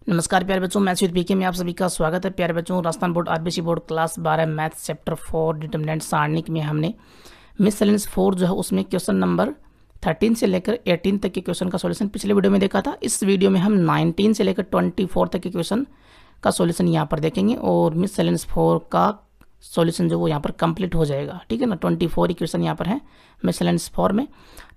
नमस्कार प्यारे बच्चों, मैथ्स विद पीके में आप सभी का स्वागत है। प्यारे बच्चों, Rajasthan board RBC board class 12 maths chapter 4 determinant सारणिक में हमने मिससेलेनियस 4 जो है उसमें क्वेश्चन नंबर 13 से लेकर 18 तक के क्वेश्चन का सॉल्यूशन पिछले वीडियो में देखा था। इस वीडियो में हम 19 से लेकर 24 तक के क्वेश्चन का सॉल्यूशन यहाँ पर देखेंगे और मिससेलेनियस 4 का सॉल्यूशन जो वो यहाँ पर कंप्लीट हो जाएगा। ठीक है ना, 24 इक्वेशन यहाँ पर है मिससेलेनियस 4 में।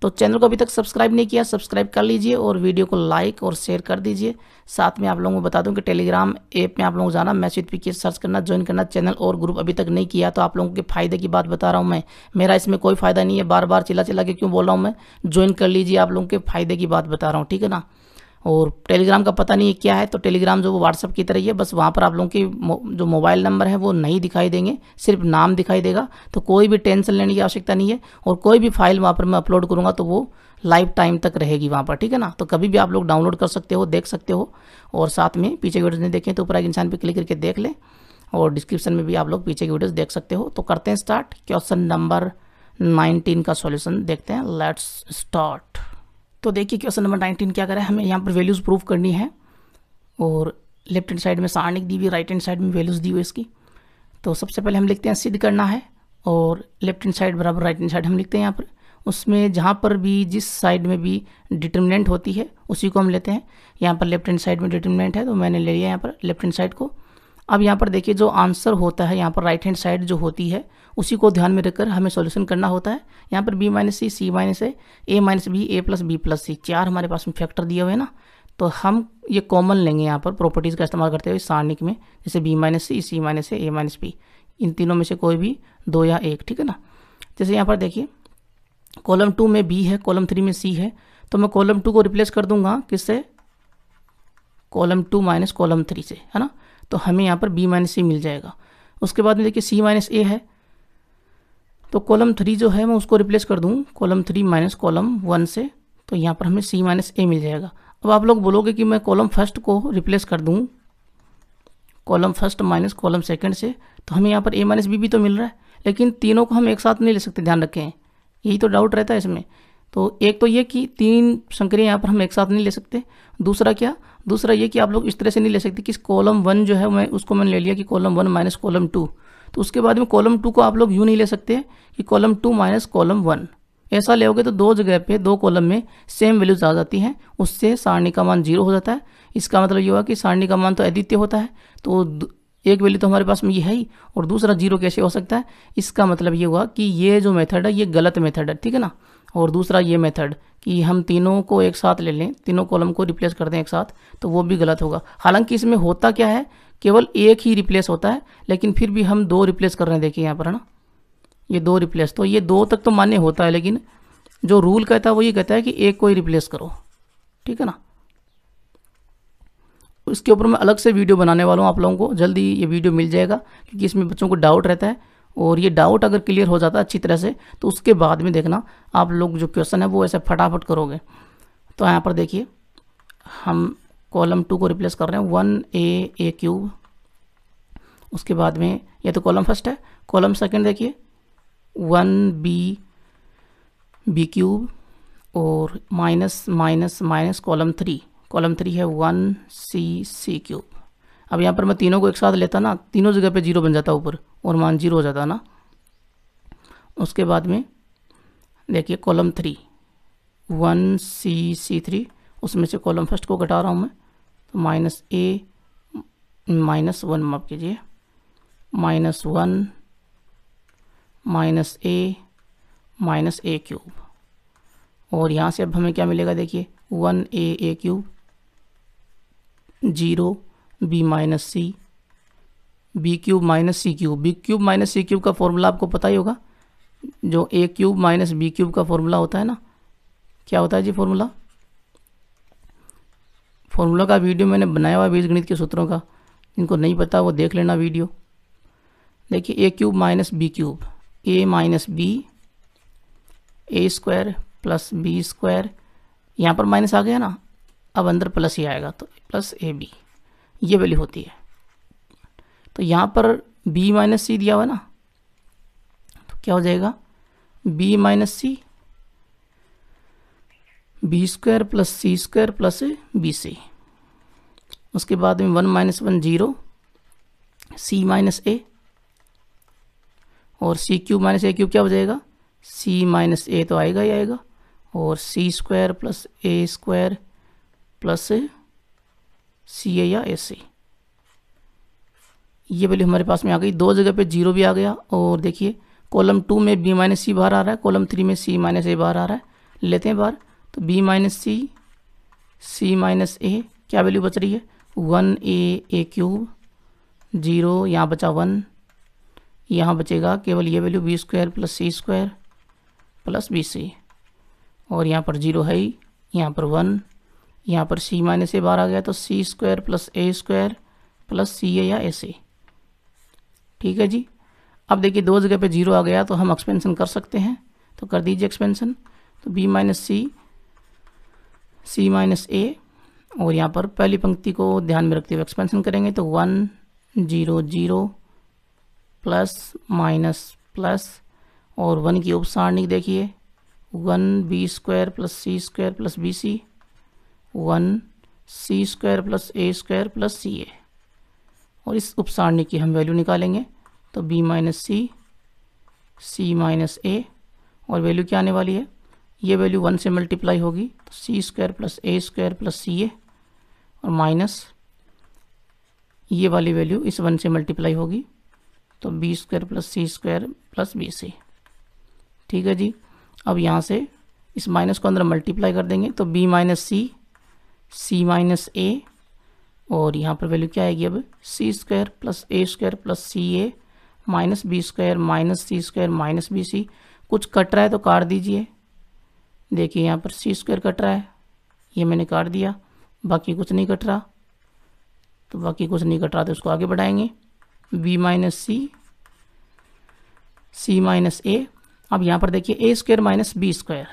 तो चैनल को अभी तक सब्सक्राइब नहीं किया, सब्सक्राइब कर लीजिए और वीडियो को लाइक और शेयर कर दीजिए। साथ में आप लोगों को बता दूं कि टेलीग्राम ऐप में आप लोगों को जाना, मैथ्स विद पीके सर्च करना, ज्वाइन करना। चैनल और ग्रुप अभी तक नहीं किया तो आप लोगों के फायदे की बात बता रहा हूं मैं, मेरा इसमें कोई फायदा नहीं है। बार बार चिल्ला चिल्ला के क्यों बोल रहा हूँ मैं, ज्वाइन कर लीजिए, आप लोगों के फायदे की बात बता रहा हूँ। ठीक है ना। और टेलीग्राम का पता नहीं है क्या है, तो टेलीग्राम जो वो व्हाट्सअप की तरह ही है, बस वहाँ पर आप लोगों के जो मोबाइल नंबर है वो नहीं दिखाई देंगे, सिर्फ नाम दिखाई देगा। तो कोई भी टेंशन लेने की आवश्यकता नहीं है और कोई भी फाइल वहाँ पर मैं अपलोड करूँगा तो वो लाइफ टाइम तक रहेगी वहाँ पर। ठीक है ना, तो कभी भी आप लोग डाउनलोड कर सकते हो, देख सकते हो। और साथ में पीछे की वीडियोज़ नहीं देखें तो ऊपर एक इंसान पर क्लिक करके देख लें और डिस्क्रिप्शन में भी आप लोग पीछे की वीडियोज़ देख सकते हो। तो करते हैं स्टार्ट। क्वेश्चन नंबर 19 का सॉल्यूशन देखते हैं। Let's start. तो देखिए क्वेश्चन नंबर 19 क्या करें, हमें यहाँ पर वैल्यूज़ प्रूव करनी है और लेफ्ट हैंड साइड में सारणिक दी हुई, राइट हैंड साइड में वैल्यूज़ दी हुई इसकी। तो सबसे पहले हम लिखते हैं सिद्ध करना है और लेफ्ट हैंड साइड बराबर राइट हैंड साइड हम लिखते हैं यहाँ पर। उसमें जहाँ पर भी जिस साइड में भी डिटर्मिनेंट होती है उसी को हम लेते हैं। यहाँ पर लेफ्ट हैंड साइड में डिटर्मिनेंट है तो मैंने ले लिया यहाँ पर लेफ्ट हैंड साइड को। अब यहाँ पर देखिए जो आंसर होता है यहाँ पर राइट हैंड साइड जो होती है उसी को ध्यान में रखकर हमें सॉल्यूशन करना होता है। यहाँ पर b minus C minus A minus B A plus B plus सी, चार हमारे पास में फैक्टर दिए हुए हैं ना, तो हम ये कॉमन लेंगे यहाँ पर प्रॉपर्टीज़ का इस्तेमाल करते हुए सारणिक में, जैसे b minus C minus A minus B, इन तीनों में से कोई भी दो या एक। ठीक है ना। जैसे यहाँ पर देखिए कॉलम 2 में b है, कॉलम 3 में c है, तो मैं कॉलम 2 को रिप्लेस कर दूंगा किससे, कॉलम 2 माइनस कॉलम 3 से, है ना। तो हमें यहाँ पर b माइनस सी मिल जाएगा। उसके बाद में देखिए c माइनस ए है, तो कॉलम 3 जो है मैं उसको रिप्लेस कर दूँ कॉलम 3 माइनस कॉलम 1 से, तो यहाँ पर हमें c माइनस ए मिल जाएगा। अब आप लोग बोलोगे कि मैं कॉलम फर्स्ट को रिप्लेस कर दूँ column first minus column second से, तो हमें यहाँ पर a माइनस बी भी तो मिल रहा है, लेकिन तीनों को हम एक साथ नहीं ले सकते, ध्यान रखें, यही तो डाउट रहता है इसमें। तो एक तो ये कि तीन संक्रिया यहाँ पर हम एक साथ नहीं ले सकते। दूसरा क्या, दूसरा ये कि आप लोग इस तरह से नहीं ले सकते कि कॉलम 1 जो है मैं उसको मैंने ले लिया कि कॉलम 1 माइनस कॉलम 2, तो उसके बाद में कॉलम 2 को आप लोग यूँ नहीं ले सकते कि कॉलम 2 माइनस कॉलम 1। ऐसा लेओगे तो दो जगह पे दो कॉलम में सेम वैल्यूज आ जाती हैं, उससे सारणी का मान 0 हो जाता है। इसका मतलब ये हुआ कि सारणी का मान तो अद्वितीय होता है, तो एक वैल्यू तो हमारे पास में ये है ही और दूसरा 0 कैसे हो सकता है। इसका मतलब ये हुआ कि ये जो मेथड है ये गलत मेथड है। ठीक है ना। और दूसरा ये मेथड कि हम तीनों को एक साथ ले लें, तीनों कॉलम को रिप्लेस कर दें एक साथ, तो वो भी गलत होगा। हालांकि इसमें होता क्या है, केवल एक ही रिप्लेस होता है, लेकिन फिर भी हम दो रिप्लेस कर रहे हैं। देखिए यहाँ पर, है ना, ये दो रिप्लेस, तो ये दो तक तो मान्य होता है, लेकिन जो रूल कहता है वो ये कहता है कि एक को ही रिप्लेस करो। ठीक है ना। इसके ऊपर मैं अलग से वीडियो बनाने वाला हूँ, आप लोगों को जल्दी ये वीडियो मिल जाएगा, क्योंकि इसमें बच्चों को डाउट रहता है और ये डाउट अगर क्लियर हो जाता है अच्छी तरह से तो उसके बाद में देखना आप लोग जो क्वेश्चन है वो ऐसे फटाफट करोगे। तो यहाँ पर देखिए हम कॉलम 2 को रिप्लेस कर रहे हैं 1a क्यूब, उसके बाद में ये तो कॉलम फर्स्ट है, कॉलम सेकंड देखिए 1b क्यूब और माइनस माइनस माइनस कॉलम 3 है 1c क्यूब। अब यहाँ पर मैं तीनों को एक साथ लेता ना, तीनों जगह पे 0 बन जाता ऊपर और मान 0 हो जाता ना। उसके बाद में देखिए कॉलम 3 1c3, उसमें से कॉलम फर्स्ट को घटा रहा हूँ मैं, तो माइनस a माइनस 1, माफ कीजिए, माइनस 1 माइनस a क्यूब। और यहाँ से अब हमें क्या मिलेगा, देखिए 1a cube 0 b minus C, B cube minus C cube. B cube minus C cube का फॉर्मूला आपको पता ही होगा, जो a cube minus B cube का फॉर्मूला होता है ना, क्या होता है जी फॉर्मूला का वीडियो मैंने बनाया हुआ है बीजगणित के सूत्रों का, जिनको नहीं पता वो देख लेना वीडियो। देखिए a cube minus B cube, a minus B A square plus B square, यहाँ पर माइनस आ गया ना, अब अंदर प्लस ही आएगा तो प्लस ए बी, ये वैल्यू होती है। तो यहाँ पर b माइनस सी दिया हुआ है ना, तो क्या हो जाएगा b minus C B square plus C square plus B C. उसके बाद में 1 - 1 0, c माइनस ए, और सी क्यूब माइनस ए क्यूब क्या हो जाएगा, c माइनस ए तो आएगा ही आएगा, और c square plus A square plus C ए या ए सी। ये वैल्यू हमारे पास में आ गई। दो जगह पे 0 भी आ गया। और देखिए कॉलम 2 में b माइनस सी बाहर आ रहा है, कॉलम 3 में c माइनस ए बाहर आ रहा है। लेते हैं बाहर, तो b minus C, c minus ए, क्या वैल्यू बच रही है, 1a क्यूब, 0 यहाँ बचा 1, यहाँ बचेगा केवल ये value b square plus C square plus B सी, और यहाँ पर 0 है ही, यहाँ पर 1, यहाँ पर c माइनस ए बाहर आ गया तो c square plus A square plus C ए या ए सी। ठीक है जी। अब देखिए दो जगह पे 0 आ गया तो हम एक्सपेंशन कर सकते हैं, तो कर दीजिए एक्सपेंशन। तो b minus C, c minus ए, और यहाँ पर पहली पंक्ति को ध्यान में रखते हुए एक्सपेंशन करेंगे तो 1 0 0 प्लस माइनस प्लस, और 1 की उप सारणी देखिए 1 b square plus C square plus B C, 1 c square plus A square plus C A, और इस उप सारणी की हम वैल्यू निकालेंगे तो b minus C, c minus ए, और वैल्यू क्या आने वाली है, ये वैल्यू 1 से मल्टीप्लाई होगी तो C square plus A square plus C A, और माइनस ये वाली वैल्यू इस 1 से मल्टीप्लाई होगी तो B square plus C square plus B सी। ठीक है जी। अब यहाँ से इस माइनस को अंदर मल्टीप्लाई कर देंगे तो b minus C, c minus ए, और यहाँ पर वैल्यू क्या आएगी अब, सी square plus A square plus C A minus B square minus C square minus B सी। कुछ कट रहा है तो काट दीजिए। देखिए यहाँ पर सी स्क्वायर कट रहा है, ये मैंने काट दिया, बाकी कुछ नहीं कट रहा, तो बाकी कुछ नहीं कट रहा तो उसको आगे बढ़ाएंगे, b minus C, c minus ए। अब यहाँ पर देखिए A square minus B square,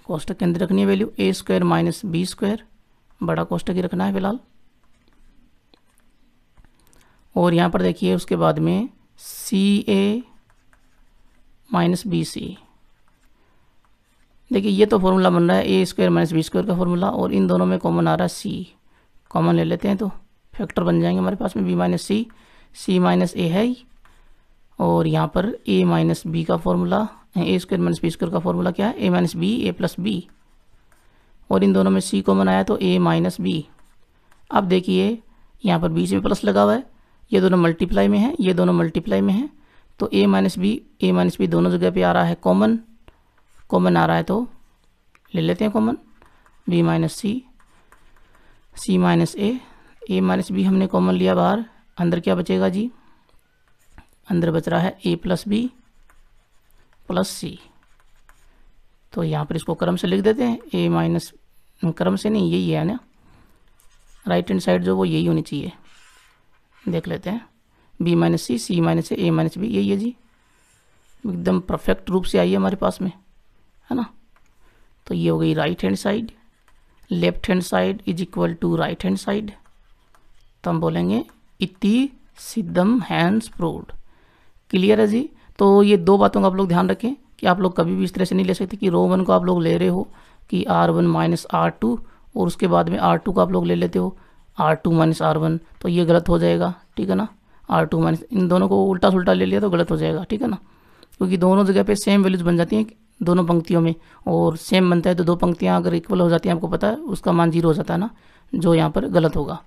कोष्टक के अंदर रखनी है वैल्यू ए स्क्वायर माइनस बी स्क्वायर, बड़ा कोष्टक ही रखना है फिलहाल। और यहाँ पर देखिए उसके बाद में सी ए माइनस बी सी। देखिए ये तो फॉर्मूला बन रहा है A square minus B square का फॉर्मूला, और इन दोनों में कॉमन आ रहा है सी, कॉमन ले लेते हैं तो फैक्टर बन जाएंगे हमारे पास में b minus C, c minus A है, और यहाँ पर a माइनस बी का formula, A square minus B square का फॉर्मूला क्या है, a minus B A plus B, और इन दोनों में c कॉमन आया तो a माइनस बी। अब देखिए यहाँ पर बीच में प्लस लगा हुआ है, ये दोनों मल्टीप्लाई में है, ये दोनों मल्टीप्लाई में है, तो a माइनस बी दोनों जगह पे आ रहा है कॉमन, कॉमन आ रहा है तो ले लेते हैं common, b minus C, c minus A minus B हमने कॉमन लिया बाहर, अंदर क्या बचेगा जी, अंदर बच रहा है a प्लस बी प्लस सी। तो यहाँ पर इसको क्रम से लिख देते हैं, a माइनस, क्रम से नहीं यही है ना, राइट हैंड साइड जो वो यही होनी चाहिए, देख लेते हैं, b minus C, c minus A minus B, यही है जी, एकदम परफेक्ट रूप से आई है हमारे पास में, है ना। तो ये हो गई right hand side, left hand side is equal to right hand side, तो हम बोलेंगे इति सिद्धम हैंड्स प्रूव्ड। क्लियर है जी। तो ये दो बातों का आप लोग ध्यान रखें कि आप लोग कभी भी इस तरह से नहीं ले सकते कि रो 1 को आप लोग ले रहे हो कि r1 माइनस r2, और उसके बाद में r2 को आप लोग ले लेते हो r2 माइनस r1, तो ये गलत हो जाएगा। ठीक है ना, r2 माइनस, इन दोनों को उल्टा सुल्टा ले लिया तो गलत हो जाएगा। ठीक है ना, क्योंकि दोनों जगह पे सेम वैल्यूज बन जाती हैं दोनों पंक्तियों में, और सेम बनता है तो दो पंक्तियां अगर इक्वल हो जाती हैं आपको पता है उसका मान 0 हो जाता है ना, जो यहाँ पर गलत होगा।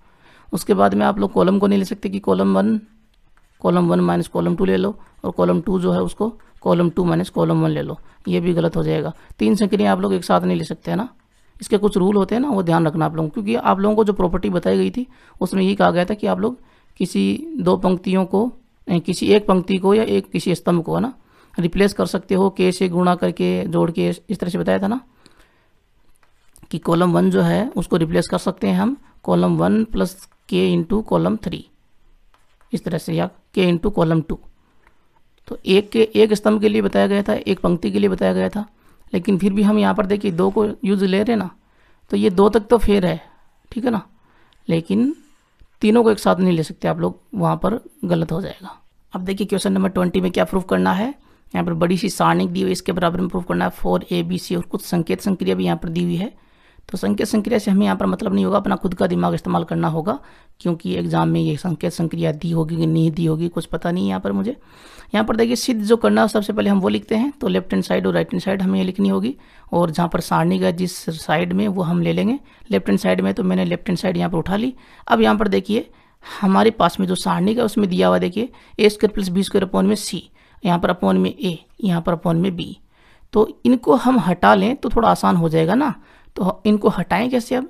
उसके बाद में आप लोग कॉलम को नहीं ले सकते कि कॉलम 1 माइनस कॉलम 2 ले लो, और कॉलम 2 जो है उसको कॉलम 2 माइनस कॉलम 1 ले लो, ये भी गलत हो जाएगा। तीन संक्रियाएं आप लोग एक साथ नहीं ले सकते है ना, इसके कुछ रूल होते हैं ना, वो ध्यान रखना आप लोगों को, क्योंकि आप लोगों को जो प्रॉपर्टी बताई गई थी उसमें यही कहा गया था कि आप लोग किसी दो पंक्तियों को, किसी एक पंक्ति को या एक किसी स्तंभ को है ना रिप्लेस कर सकते हो के से गुणा करके जोड़ के, इस तरह से बताया था ना कि कॉलम 1 जो है उसको रिप्लेस कर सकते हैं हम कॉलम 1 प्लस के इंटू कॉलम 3, इस तरह से, या के इंटू कॉलम 2। तो एक स्तंभ के लिए बताया गया था, एक पंक्ति के लिए बताया गया था, लेकिन फिर भी हम यहाँ पर देखिए 2 को यूज ले रहे हैं ना, तो ये 2 तक तो फेयर है, ठीक है ना, लेकिन तीनों को एक साथ नहीं ले सकते आप लोग, वहाँ पर गलत हो जाएगा। अब देखिए क्वेश्चन नंबर 20 में क्या प्रूफ करना है। यहाँ पर बड़ी सी सारणी दी हुई, इसके बराबर में प्रूफ करना है 4ABC, और कुछ संकेत संक्रिया भी यहाँ पर दी हुई है। तो संकेत संक्रिया से हमें यहाँ पर मतलब नहीं होगा, अपना खुद का दिमाग इस्तेमाल करना होगा, क्योंकि एग्जाम में ये संकेत संक्रिया दी होगी कि नहीं दी होगी कुछ पता नहीं है यहाँ पर मुझे। यहाँ पर देखिए सिद्ध जो करना है सबसे पहले हम वो लिखते हैं, तो लेफ्ट हैंड साइड और राइट हैंड साइड हमें ये लिखनी होगी, और जहाँ पर सारणी का जिस साइड में वो हम ले लेंगे लेफ्ट हैंड साइड में, तो मैंने लेफ्ट हैंड साइड यहाँ पर उठा ली। अब यहाँ पर देखिए हमारे पास में जो सारणी का उसमें दिया हुआ देखिए A square plus B square upon में सी, यहाँ पर अपॉन में ए, यहाँ पर अपॉन में बी, तो इनको हम हटा लें तो थोड़ा आसान हो जाएगा ना। तो इनको हटाएं कैसे? अब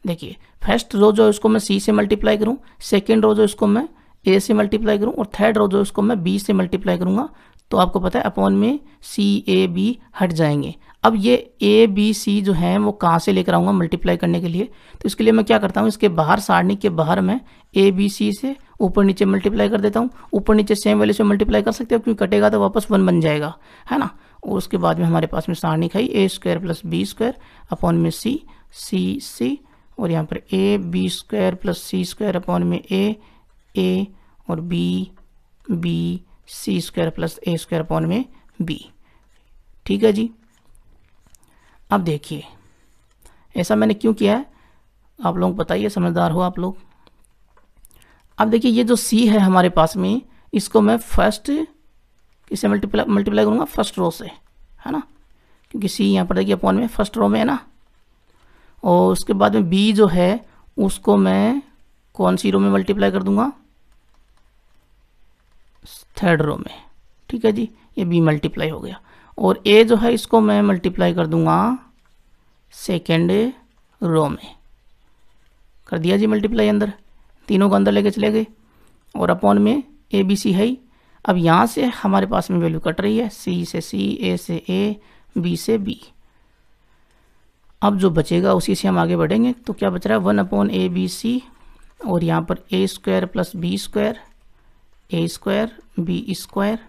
देखिए फर्स्ट रो जो इसको मैं सी से मल्टीप्लाई करूँ, सेकेंड रो जो इसको मैं ए से मल्टीप्लाई करूँ, और थर्ड रो जो इसको मैं बी से मल्टीप्लाई करूँगा, तो आपको पता है अपॉन में सी ए बी हट जाएंगे। अब ये ए बी सी जो है वो कहाँ से लेकर आऊँगा मल्टीप्लाई करने के लिए? तो इसके लिए मैं क्या करता हूँ, इसके बाहर सारणी के बाहर मैं ए बी सी से ऊपर नीचे मल्टीप्लाई कर देता हूँ। ऊपर नीचे सेम वैल्यू से मल्टीप्लाई कर सकते हो, क्योंकि कटेगा तो वापस 1 बन जाएगा, है ना। और उसके बाद में हमारे पास में सारणी खाई A square plus B square upon में सी सी सी, और यहाँ पर A B square plus C square upon में ए और B B C square plus A square upon में बी। ठीक है जी। अब देखिए ऐसा मैंने क्यों किया है, आप लोग बताइए, समझदार हो आप लोग। अब देखिए ये जो सी है हमारे पास में, इसको मैं फर्स्ट किससे मल्टीप्लाई करूँगा? फर्स्ट रो से, है ना, क्योंकि सी यहाँ पर देखिए अपॉन में फर्स्ट रो में है ना। और उसके बाद में बी जो है उसको मैं कौन सी रो में मल्टीप्लाई कर दूंगा? थर्ड रो में। ठीक है जी, ये बी मल्टीप्लाई हो गया। और ए जो है इसको मैं मल्टीप्लाई कर दूंगा सेकेंड रो में। कर दिया जी मल्टीप्लाई, अंदर तीनों को अंदर लेके चले गए, और अपॉन में ए बी सी है ही। अब यहाँ से हमारे पास में वैल्यू कट रही है, सी से सी, ए से ए, बी से बी। अब जो बचेगा उसी से हम आगे बढ़ेंगे। तो क्या बच रहा है? 1 अपॉन ए बी सी, और यहाँ पर A square plus B square, A square B square,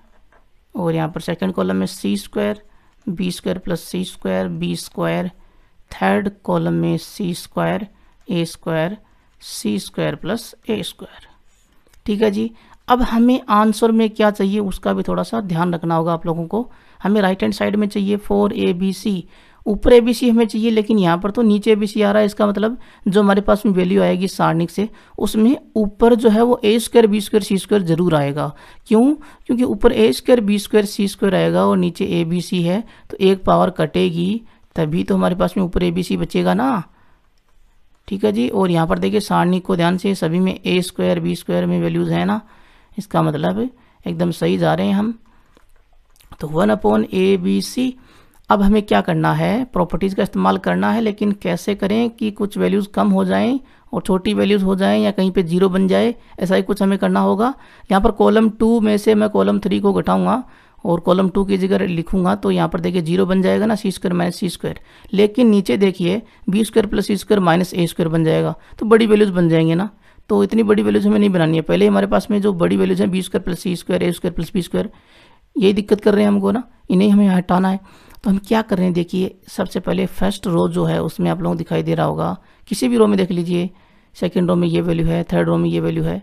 और यहाँ पर सेकंड कॉलम में C square B square plus C square B square, third column में C square A square C square plus A square. ठीक है जी। अब हमें आंसर में क्या चाहिए उसका भी थोड़ा सा ध्यान रखना होगा आप लोगों को। हमें राइट हैंड साइड में चाहिए 4abc, ऊपर ABC हमें चाहिए, लेकिन यहाँ पर तो नीचे ABC आ रहा है। इसका मतलब जो हमारे पास में वैल्यू आएगी सारणिक से, उसमें ऊपर जो है वो a square B square C square जरूर आएगा। क्यों? क्योंकि ऊपर a square B square C square आएगा और नीचे ABC है, तो एक पावर कटेगी तभी तो हमारे पास में ऊपर ABC बचेगा ना। ठीक है जी। और यहाँ पर देखिए सारणी को ध्यान से, सभी में a स्क्वायर बी स्क्वायर में वैल्यूज है ना, इसका मतलब एकदम सही जा रहे हैं हम। तो 1 अपॉन ABC। अब हमें क्या करना है? प्रॉपर्टीज़ का इस्तेमाल करना है, लेकिन कैसे करें कि कुछ वैल्यूज़ कम हो जाएं और छोटी वैल्यूज़ हो जाएं, या कहीं पे 0 बन जाए, ऐसा ही कुछ हमें करना होगा। यहाँ पर कॉलम 2 में से मैं कॉलम 3 को घटाऊंगा और कॉलम 2 की जगह लिखूंगा, तो यहाँ पर देखिए 0 बन जाएगा ना, सी स्क्वायर माइनस सी स्क्वायर। लेकिन नीचे देखिए B square plus C square minus A square बन जाएगा, तो बड़ी वैल्यूज़ बन जाएंगे ना। तो इतनी बड़ी वैल्यूज़ हमें नहीं बनानी है। पहले हमारे पास में जो बड़ी वैल्यूज़ हैं B square plus C square A square plus B square, यही दिक्कत कर रहे हैं हमको ना, इन्हें हमें हटाना है। तो हम क्या कर रहे हैं? देखिए सबसे पहले फर्स्ट रो जो है उसमें आप लोगों को दिखाई दे रहा होगा, किसी भी रो में देख लीजिए, सेकंड रो में ये वैल्यू है, थर्ड रो में ये वैल्यू है।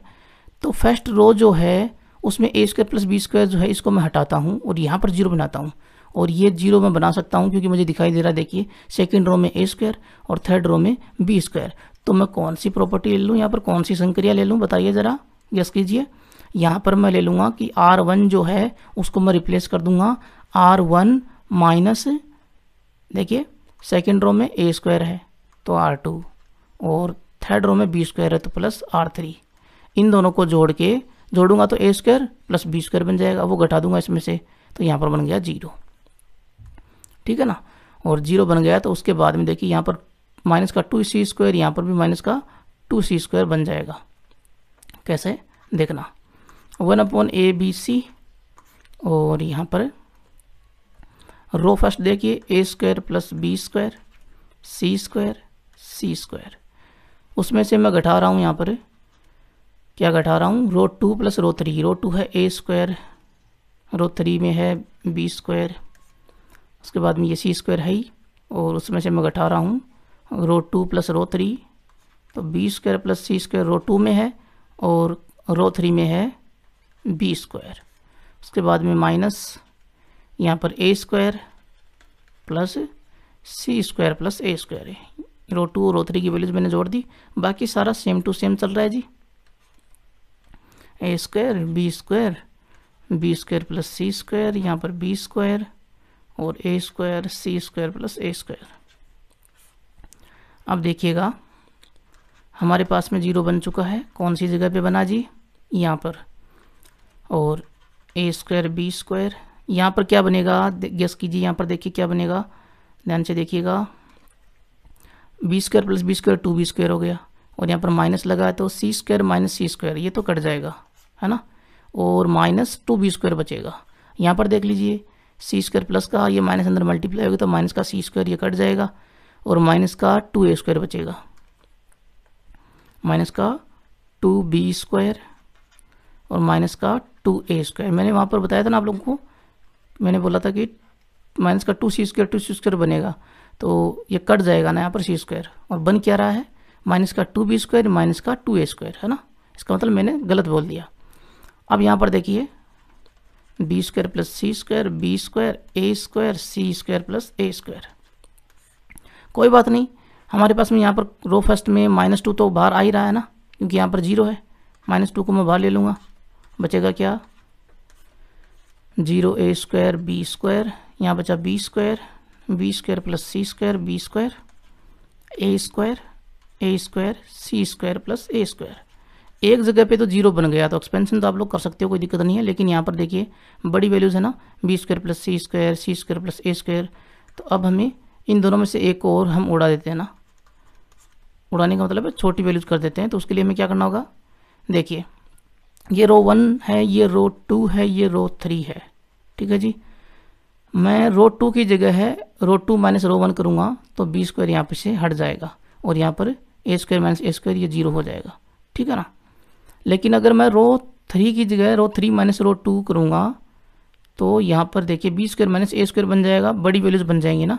तो फर्स्ट रो जो है उसमें ए स्क्वायर प्लस बी स्क्वायर जो है इसको मैं हटाता हूँ और यहाँ पर 0 बनाता हूँ, और ये 0 मैं बना सकता हूँ क्योंकि मुझे दिखाई दे रहा है, देखिए सेकेंड रो में ए स्क्वायर और थर्ड रो में बी स्क्वायर। तो मैं कौन सी प्रॉपर्टी ले लूँ यहाँ पर, कौन सी संक्रिया ले लूँ? बताइए ज़रा, गेस कीजिए। यहाँ पर मैं ले लूँगा कि R1 जो है उसको मैं रिप्लेस कर दूंगा R1 माइनस, देखिए सेकेंड रो में ए स्क्वायर है तो R2, और थर्ड रो में बी स्क्वायर है तो प्लस R3। इन दोनों को जोड़ूंगा तो A square plus B square बन जाएगा, वो घटा दूंगा इसमें से, तो यहाँ पर बन गया 0। ठीक है ना। और 0 बन गया तो उसके बाद में देखिए यहाँ पर माइनस का 2c स्क्वायर, यहाँ पर भी माइनस का 2c स्क्वायर बन जाएगा। कैसे देखना? 1 अपॉन ABC, और यहाँ पर रो फर्स्ट देखिए A square plus B square C square C square, उसमें से मैं घटा रहा हूँ, यहाँ पर क्या घटा रहा हूँ? रो 2 प्लस रो 3। रो 2 है ए स्क्वायर, रो 3 में है बी स्क्वायर, उसके बाद में ये सी स्क्वायर है ही, और उसमें से मैं घटा रहा हूँ रो 2 प्लस रो 3, तो B square plus C square rho 2 में है और रो 3 में है बी स्क्वायर। उसके बाद में माइनस यहाँ पर A square plus C square plus A square है, रो 2 और रो 3 की वैल्यूज मैंने जोड़ दी, बाकी सारा सेम टू सेम चल रहा है जी। ए square B square plus C square, यहाँ पर बी स्क्वायर और A square C square plus A square. अब देखिएगा हमारे पास में 0 बन चुका है, कौन सी जगह पे बना जी, यहाँ पर। और ए स्क्वायर बी स्क्वायर, यहाँ पर क्या बनेगा गेस कीजिए, यहाँ पर देखिए क्या बनेगा, ध्यान से देखिएगा। B square plus B square 2b square हो गया, और यहाँ पर माइनस लगा है तो C square minus C square, ये तो कट जाएगा है ना, और माइनस 2b स्क्वायर बचेगा। यहाँ पर देख लीजिए सी स्क्वायर प्लस का ये माइनस अंदर मल्टीप्लाई होगा तो माइनस का सी स्क्वायर ये कट जाएगा, और माइनस का 2a स्क्वायर बचेगा, माइनस का 2b स्क्वायर और माइनस का 2a स्क्वायर। मैंने वहाँ पर बताया था ना आप लोगों को, मैंने बोला था कि माइनस का 2c स्क्वायर बनेगा, तो ये कट जाएगा ना यहाँ पर सी स्क्वायर, और बन क्या रहा है माइनस का 2b स्क्वायर माइनस का 2a स्क्वायर, है ना। इसका मतलब मैंने गलत बोल दिया। अब यहाँ पर देखिए B square plus C square B square A square C square plus A square. कोई बात नहीं, हमारे पास में यहाँ पर रो फर्स्ट में -2 तो बाहर आ ही रहा है ना, क्योंकि यहाँ पर 0 है, -2 को मैं बाहर ले लूँगा, बचेगा क्या 0 ए स्क्वायर बी स्क्वायर, यहाँ बचा B square plus C square B square A square C square plus A square. एक जगह पे तो 0 बन गया, तो एक्सपेंशन तो आप लोग कर सकते हो, कोई दिक्कत नहीं है, लेकिन यहाँ पर देखिए बड़ी वैल्यूज है ना, B square plus C square plus A square. तो अब हमें इन दोनों में से एक और हम उड़ा देते हैं ना, उड़ाने का मतलब है छोटी वैल्यूज कर देते हैं। तो उसके लिए हमें क्या करना होगा, देखिए ये रो 1 है, ये रो 2 है, ये रो 3 है, ठीक है जी। मैं रो 2 की जगह है रो 2 माइनस रो 1 करूँगा तो बी स्क्वायर यहाँ पे से हट जाएगा, और यहाँ पर A square minus A square ये 0 हो जाएगा, ठीक है ना। लेकिन अगर मैं रो 3 की जगह रो 3 माइनस रो 2 करूँगा तो यहाँ पर देखिए B square minus A square बन जाएगा, बड़ी वैल्यूज बन जाएंगी ना।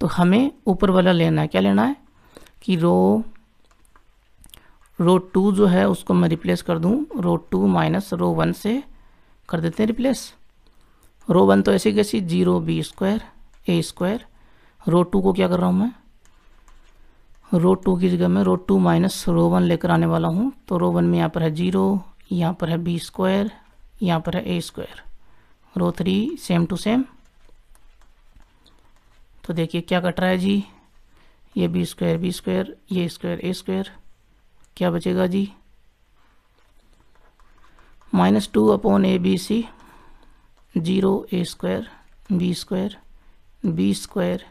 तो हमें ऊपर वाला लेना है, क्या लेना है कि रो 2 जो है उसको मैं रिप्लेस कर दूँ रो 2 माइनस रो 1 से, कर देते हैं रिप्लेस। रो 1 तो ऐसी कैसी 0 बी स्क्वायर ए स्क्वायर, रो 2 को क्या कर रहा हूँ मैं, रो 2 की जगह में रो 2 माइनस रो 1 लेकर आने वाला हूँ। तो रो 1 में यहाँ पर है 0, यहाँ पर है बी स्क्वायर, यहाँ पर है A square, row 3 same to same. तो देखिए क्या कट रहा है जी, ये बी स्क्वायर ये स्क्वायर ए स्क्वायर, क्या बचेगा जी -2 upon A B C, 0 A square B square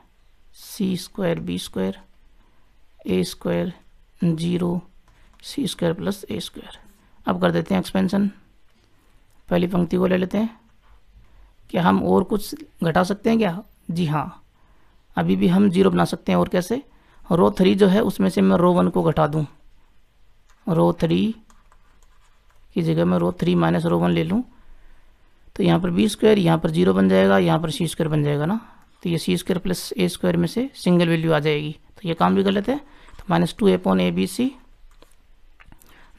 C square B square A square 0 C square plus A square. अब कर देते हैं एक्सपेंशन, पहली पंक्ति को ले लेते हैं। क्या हम और कुछ घटा सकते हैं क्या, जी हाँ, अभी भी हम 0 बना सकते हैं। और कैसे, रो 3 जो है उसमें से मैं रो 1 को घटा दूं, रो 3 की जगह मैं रो 3 माइनस रो 1 ले लूं, तो यहाँ पर बी स्क्वायर यहाँ पर 0 बन जाएगा, यहाँ पर सी स्क्वायर बन जाएगा ना। तो ये सी स्क्वायर प्लस ए स्क्वायर में से सिंगल वैल्यू आ जाएगी, तो ये काम भी कर लेते हैं। तो -2 upon A B C,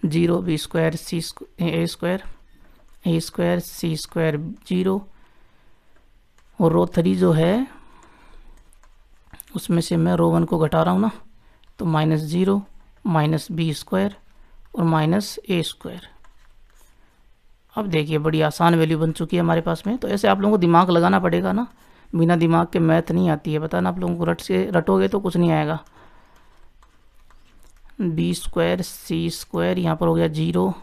0 B square C A square C square 0, और रो 3 जो है उसमें से मैं रो 1 को घटा रहा हूँ ना, तो -0 माइनस बी स्क्वायर और माइनस ए स्क्वायर। अब देखिए बड़ी आसान वैल्यू बन चुकी है हमारे पास में। तो ऐसे आप लोगों को दिमाग लगाना पड़ेगा ना, बिना दिमाग के मैथ नहीं आती है, पता ना आप लोगों को, रटोगे तो कुछ नहीं आएगा। बी स्क्वायर सी स्क्वायर यहाँ पर हो गया 0,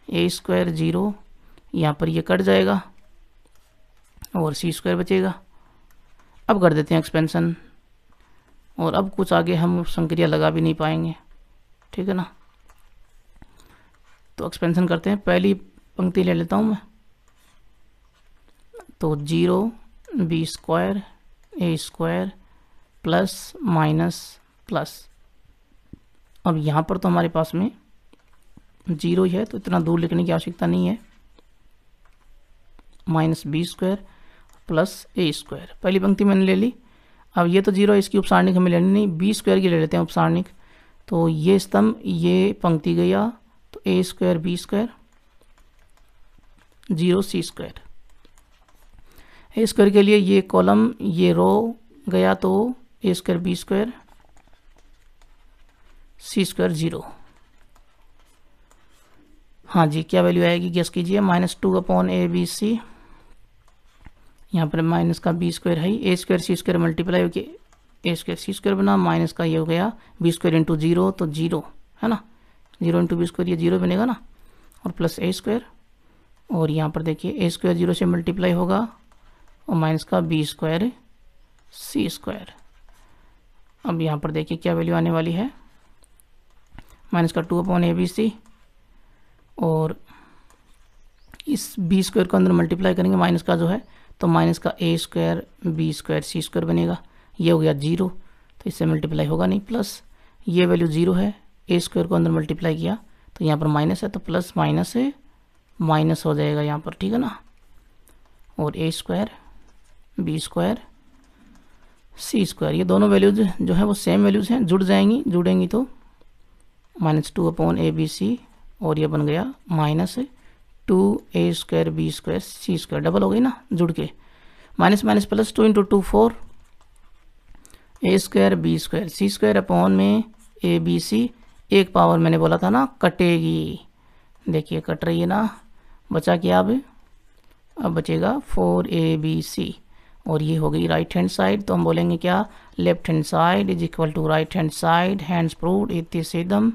ए स्क्वायर 0, यहाँ पर ये कट जाएगा और सी स्क्वायर बचेगा। अब कर देते हैं एक्सपेंशन, और अब कुछ आगे हम संक्रिया लगा भी नहीं पाएंगे, ठीक है ना। तो एक्सपेंशन करते हैं, पहली पंक्ति ले लेता हूँ मैं, तो 0 B square A square plus minus plus. अब यहाँ पर तो हमारे पास में 0 ही है, तो इतना दूर लिखने की आवश्यकता नहीं है, minus B square plus A square, पहली पंक्ति मैंने ले ली। अब ये तो 0 है, इसकी उपसारणिक हमें लेनी नहीं, बी स्क्वायर की ले लेते हैं उपसारणिक। तो ये स्तंभ ये पंक्ति गया, तो A square B square 0 C square, A square के लिए ये कॉलम ये रो गया, तो A square B square C square 0। हाँ जी, क्या वैल्यू आएगी गेस कीजिए। -2/ABC, यहाँ पर माइनस का बी स्क्वायर है, A square C square multiply होकर ए स्क्वायर सी स्क्वायर बना, माइनस का ये हो गया बी स्क्वायर इंटू 0, तो 0 है ना, 0 इंटू बी स्क्वायर, ये 0 बनेगा ना, और प्लस ए स्क्वायर, और यहाँ पर देखिए ए स्क्वायर 0 से मल्टीप्लाई होगा और माइनस का बी स्क्वायर सी स्क्वायर। अब यहाँ पर देखिए क्या वैल्यू आने वाली है, माइनस का 2/ABC, और इस बी स्क्वायर को अंदर मल्टीप्लाई करेंगे माइनस का जो है, तो माइनस का ए square B square C square बनेगा, ये हो गया 0, तो इससे मल्टीप्लाई होगा नहीं, प्लस ये वैल्यू 0 है, ए स्क्वायर को अंदर मल्टीप्लाई किया तो यहाँ पर माइनस है, तो प्लस माइनस से माइनस हो जाएगा यहाँ पर, ठीक है ना, और A square B square C square, ये दोनों वैल्यूज जो है वो सेम वैल्यूज हैं, जुड़ेंगी तो -2/ABC, और ये बन गया -2a square B square C square, double हो गई ना जुड़ के, माइनस माइनस प्लस 2 × 2 4, ए square B square C square upon में ABC, एक पावर मैंने बोला था ना कटेगी, देखिए कट रही है ना, बचा क्या अब बचेगा 4ABC, और ये हो गई राइट हैंड साइड, तो हम बोलेंगे क्या, left hand side is equal to right hand side, hence proved, इतनी एकदम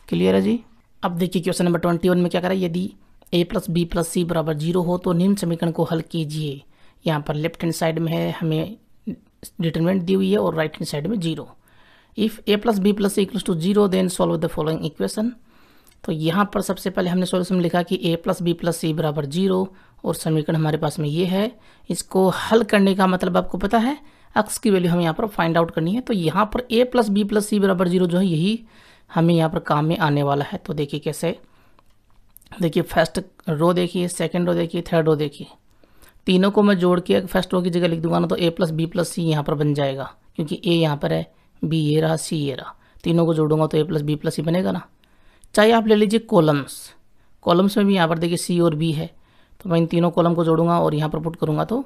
क्लियर है जी। अब देखिए क्वेश्चन नंबर 21 में क्या करा, यदि a + b + c = 0 हो तो निम्न समीकरण को हल कीजिए। यहाँ पर लेफ्ट हैंड साइड में है हमें डिटरमिनेंट दी हुई है और राइट हैंड साइड में 0। If a + b + c = 0 then solve the following equation. तो यहाँ पर सबसे पहले हमने सॉल्यूशन में लिखा कि a + b + c = 0, और समीकरण हमारे पास में ये है। इसको हल करने का मतलब आपको पता है, x की वैल्यू हमें यहाँ पर फाइंड आउट करनी है। तो यहाँ पर a + b + c = 0 जो है यही हमें यहाँ पर काम में आने वाला है। तो देखिए कैसे, देखिए फर्स्ट रो देखिए, सेकंड रो देखिए, थर्ड रो देखिए, तीनों को मैं जोड़ के फर्स्ट रो की जगह लिख दूंगा ना, तो a + b + c यहाँ पर बन जाएगा, क्योंकि a यहाँ पर है, b ये रहा, c ये रहा, तीनों को जोड़ूंगा तो a + b + c बनेगा ना। चाहे आप ले लीजिए कॉलम्स में भी यहाँ पर देखिए c और b है, तो मैं इन तीनों कॉलम को जोड़ूंगा और यहाँ पर पुट करूँगा, तो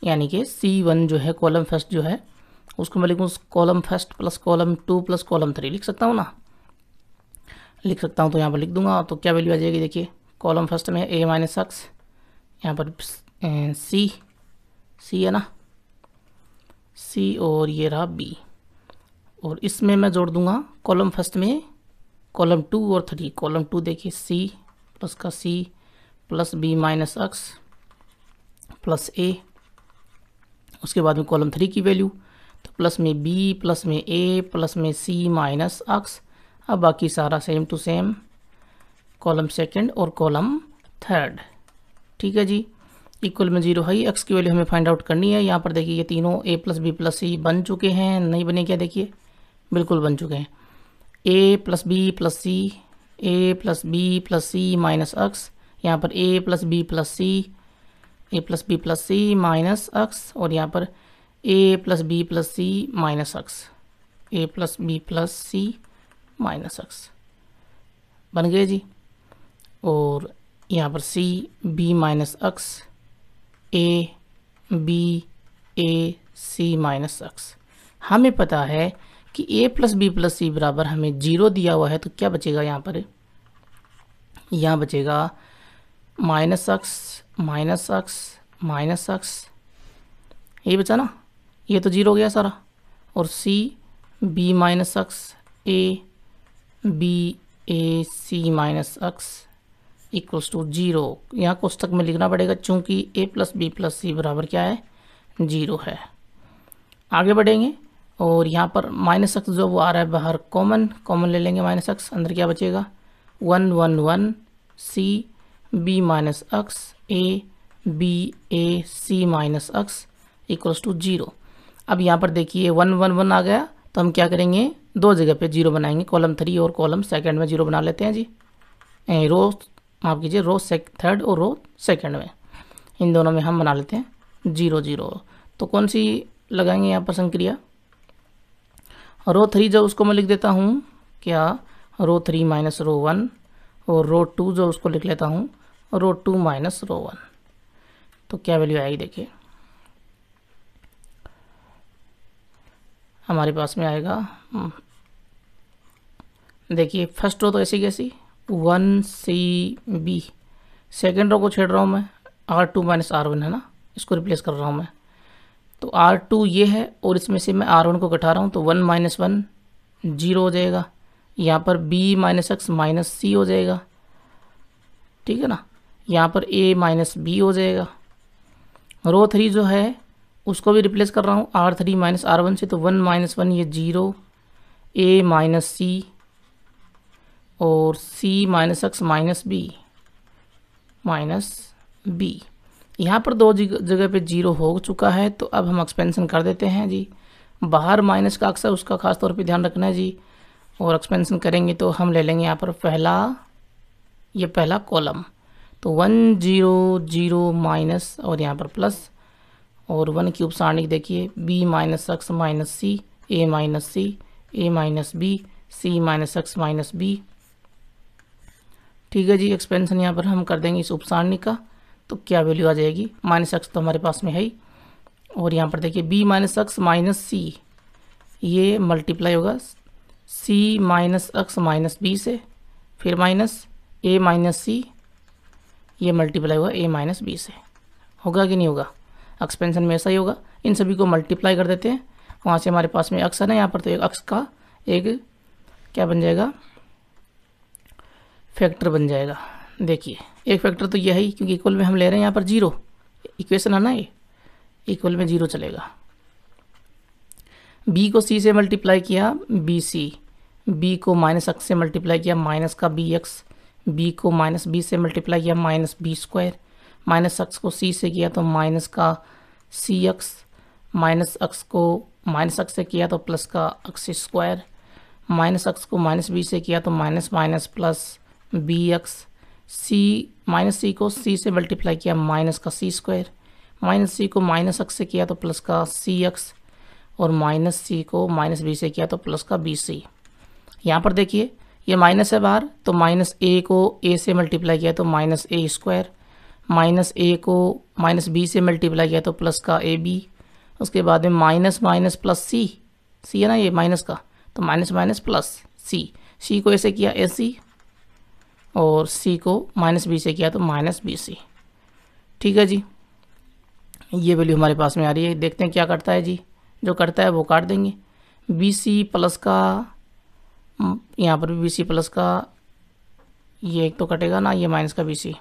यानी कि C1 जो है कॉलम फर्स्ट जो है उसको मैं लिखूँ column first plus column 2 plus column 3 लिख सकता हूँ ना, लिख सकता हूँ। तो यहाँ पर लिख दूंगा, तो क्या वैल्यू आ जाएगी, देखिए कॉलम फर्स्ट में a - x, यहाँ पर c है ना, c, और ये रहा b, और इसमें मैं जोड़ दूंगा कॉलम फर्स्ट में कॉलम 2 और 3। कॉलम 2 देखिए c प्लस का c plus b - x plus a, उसके बाद में कॉलम 3 की वैल्यू, तो प्लस में b प्लस में a प्लस में c - x। अब बाकी सारा same to same, column second और कॉलम थर्ड, ठीक है जी। इक्वल में 0 है, x की वैल्यू हमें फाइंड आउट करनी है। यहाँ पर देखिए ये तीनों a + b + c बन चुके हैं, नहीं बने क्या, देखिए बिल्कुल बन चुके हैं। a + b + c, a + b + c - x, यहाँ पर a + b + c, a + b + c - x, और यहाँ पर a + b + c - x, a + b + c - x बन गए जी। और यहाँ पर c b - x, a b a c - x। हमें पता है कि a + b + c बराबर हमें 0 दिया हुआ है, तो क्या बचेगा यहाँ पर, यहाँ बचेगा -x - x, ये बचा ना, ये तो 0 हो गया सारा, और c b - x a b a c - x equals to 0। यहाँ कोष्टक में लिखना पड़ेगा, चूंकि a + b + c बराबर क्या है, 0 है। आगे बढ़ेंगे, और यहाँ पर -x जो वो आ रहा है बाहर, कॉमन ले लेंगे, -x अंदर क्या बचेगा, 1 1 1 c b - x a b a c - x equals to 0। अब यहाँ पर देखिए 1 1 1 आ गया, तो हम क्या करेंगे, दो जगह पे 0 बनाएंगे, कॉलम 3 और कॉलम सेकंड में 0 बना लेते हैं जी। रो माफ कीजिए, रो थर्ड और रो सेकंड में, इन दोनों में हम बना लेते हैं 0 0। तो कौन सी लगाएंगे यहाँ पर संक्रिया, रो 3 जो उसको मैं लिख देता हूँ क्या, रो 3 - रो 1, और रो 2 जो उसको लिख लेता हूँ रो 2 - रो 1। तो क्या वैल्यू आएगी, देखिए हमारे पास में आएगा देखिए फर्स्ट रो तो ऐसी कैसी 1CB, सेकेंड रो को छेड़ रहा हूँ मैं R2 माइनस R1 है ना, इसको रिप्लेस कर रहा हूँ मैं। तो R2 ये है और इसमें से मैं R1 को घटा रहा हूँ, तो 1 माइनस 1 0 हो जाएगा। यहाँ पर B minus x minus C हो जाएगा, ठीक है ना। यहाँ पर A माइनस B हो जाएगा। रो 3 जो है उसको भी रिप्लेस कर रहा हूँ R3 माइनस R1 से, तो 1 माइनस 1 ये 0, A माइनस C और C minus x minus B। यहाँ पर दो जगह पे 0 हो चुका है, तो अब हम एक्सपेंशन कर देते हैं जी। बाहर माइनस का अक्स है उसका खास तौर पे ध्यान रखना है जी, और एक्सपेंशन करेंगे तो हम ले लेंगे यहाँ पर पहला कॉलम, तो 1 0 0 माइनस और यहाँ पर प्लस और 1 क्यूब सारणी देखिए B minus x minus C, A minus C, A minus B, C minus x minus B, ठीक है जी। एक्सपेंशन यहाँ पर हम कर देंगे इस उप सारणी का, तो क्या वैल्यू आ जाएगी, माइनस एक्स तो हमारे पास में है ही, और यहाँ पर देखिए B minus x minus C ये मल्टीप्लाई होगा C minus x minus B से, फिर माइनस A माइनस C ये मल्टीप्लाई होगा A माइनस B से। होगा कि नहीं होगा, एक्सपेंशन में ऐसा ही होगा। इन सभी को मल्टीप्लाई कर देते हैं, वहाँ से हमारे पास में अक्स है ना यहाँ पर, तो एक अक्स का एक क्या बन जाएगा, फैक्टर बन जाएगा। देखिए एक फैक्टर तो यही, क्योंकि इक्वल में हम ले रहे हैं यहाँ पर 0, इक्वेशन है ना ये, इक्वल में 0 चलेगा। B को C से मल्टीप्लाई किया BC, B को माइनस एक्स से मल्टीप्लाई किया माइनस का BX, B को माइनस B से मल्टीप्लाई किया minus B square, minus x को C से किया तो माइनस का CX, माइनस एक्स को माइनस एक्स से किया तो प्लस का एक्स स्क्वायर, माइनस एक्स को माइनस B से किया तो minus minus plus BX, C minus C को C से मल्टीप्लाई किया माइनस का C स्क्वायर, माइनस C को माइनस एक्स से किया तो प्लस का CX, और माइनस C को माइनस B से किया तो प्लस का BC। यहाँ पर देखिए ये माइनस है बाहर, तो माइनस A को A से मल्टीप्लाई किया तो minus A square, minus A को माइनस B से मल्टीप्लाई किया तो प्लस का AB, उसके बाद में माइनस माइनस प्लस C है ना ये माइनस का, तो माइनस माइनस प्लस C को ऐसे किया AC और C को माइनस B से किया तो माइनस BC, ठीक है जी। ये वैल्यू हमारे पास में आ रही है, देखते हैं क्या करता है जी। जो करता है वो काट देंगे, BC प्लस का यहाँ पर भी BC प्लस का ये एक तो कटेगा ना, ये माइनस का BC,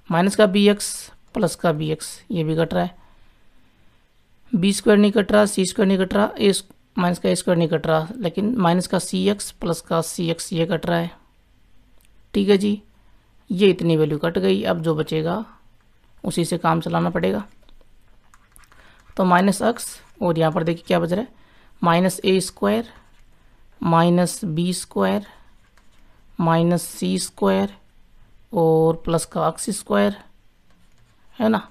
माइनस का BX प्लस का BX ये भी कट रहा है, B स्क्वायर नहीं कट रहा, C स्क्वायर नहीं कट रहा, माइनस का A स्क्वायर नहीं कट रहा, लेकिन माइनस का CX प्लस का CX ये कट रहा है, ठीक है जी। ये इतनी वैल्यू कट गई, अब जो बचेगा उसी से काम चलाना पड़ेगा। तो माइनस एक्स और यहाँ पर देखिए क्या बच रहा है, minus A square minus B square minus C square और प्लस का एक्स स्क्वायर है ना,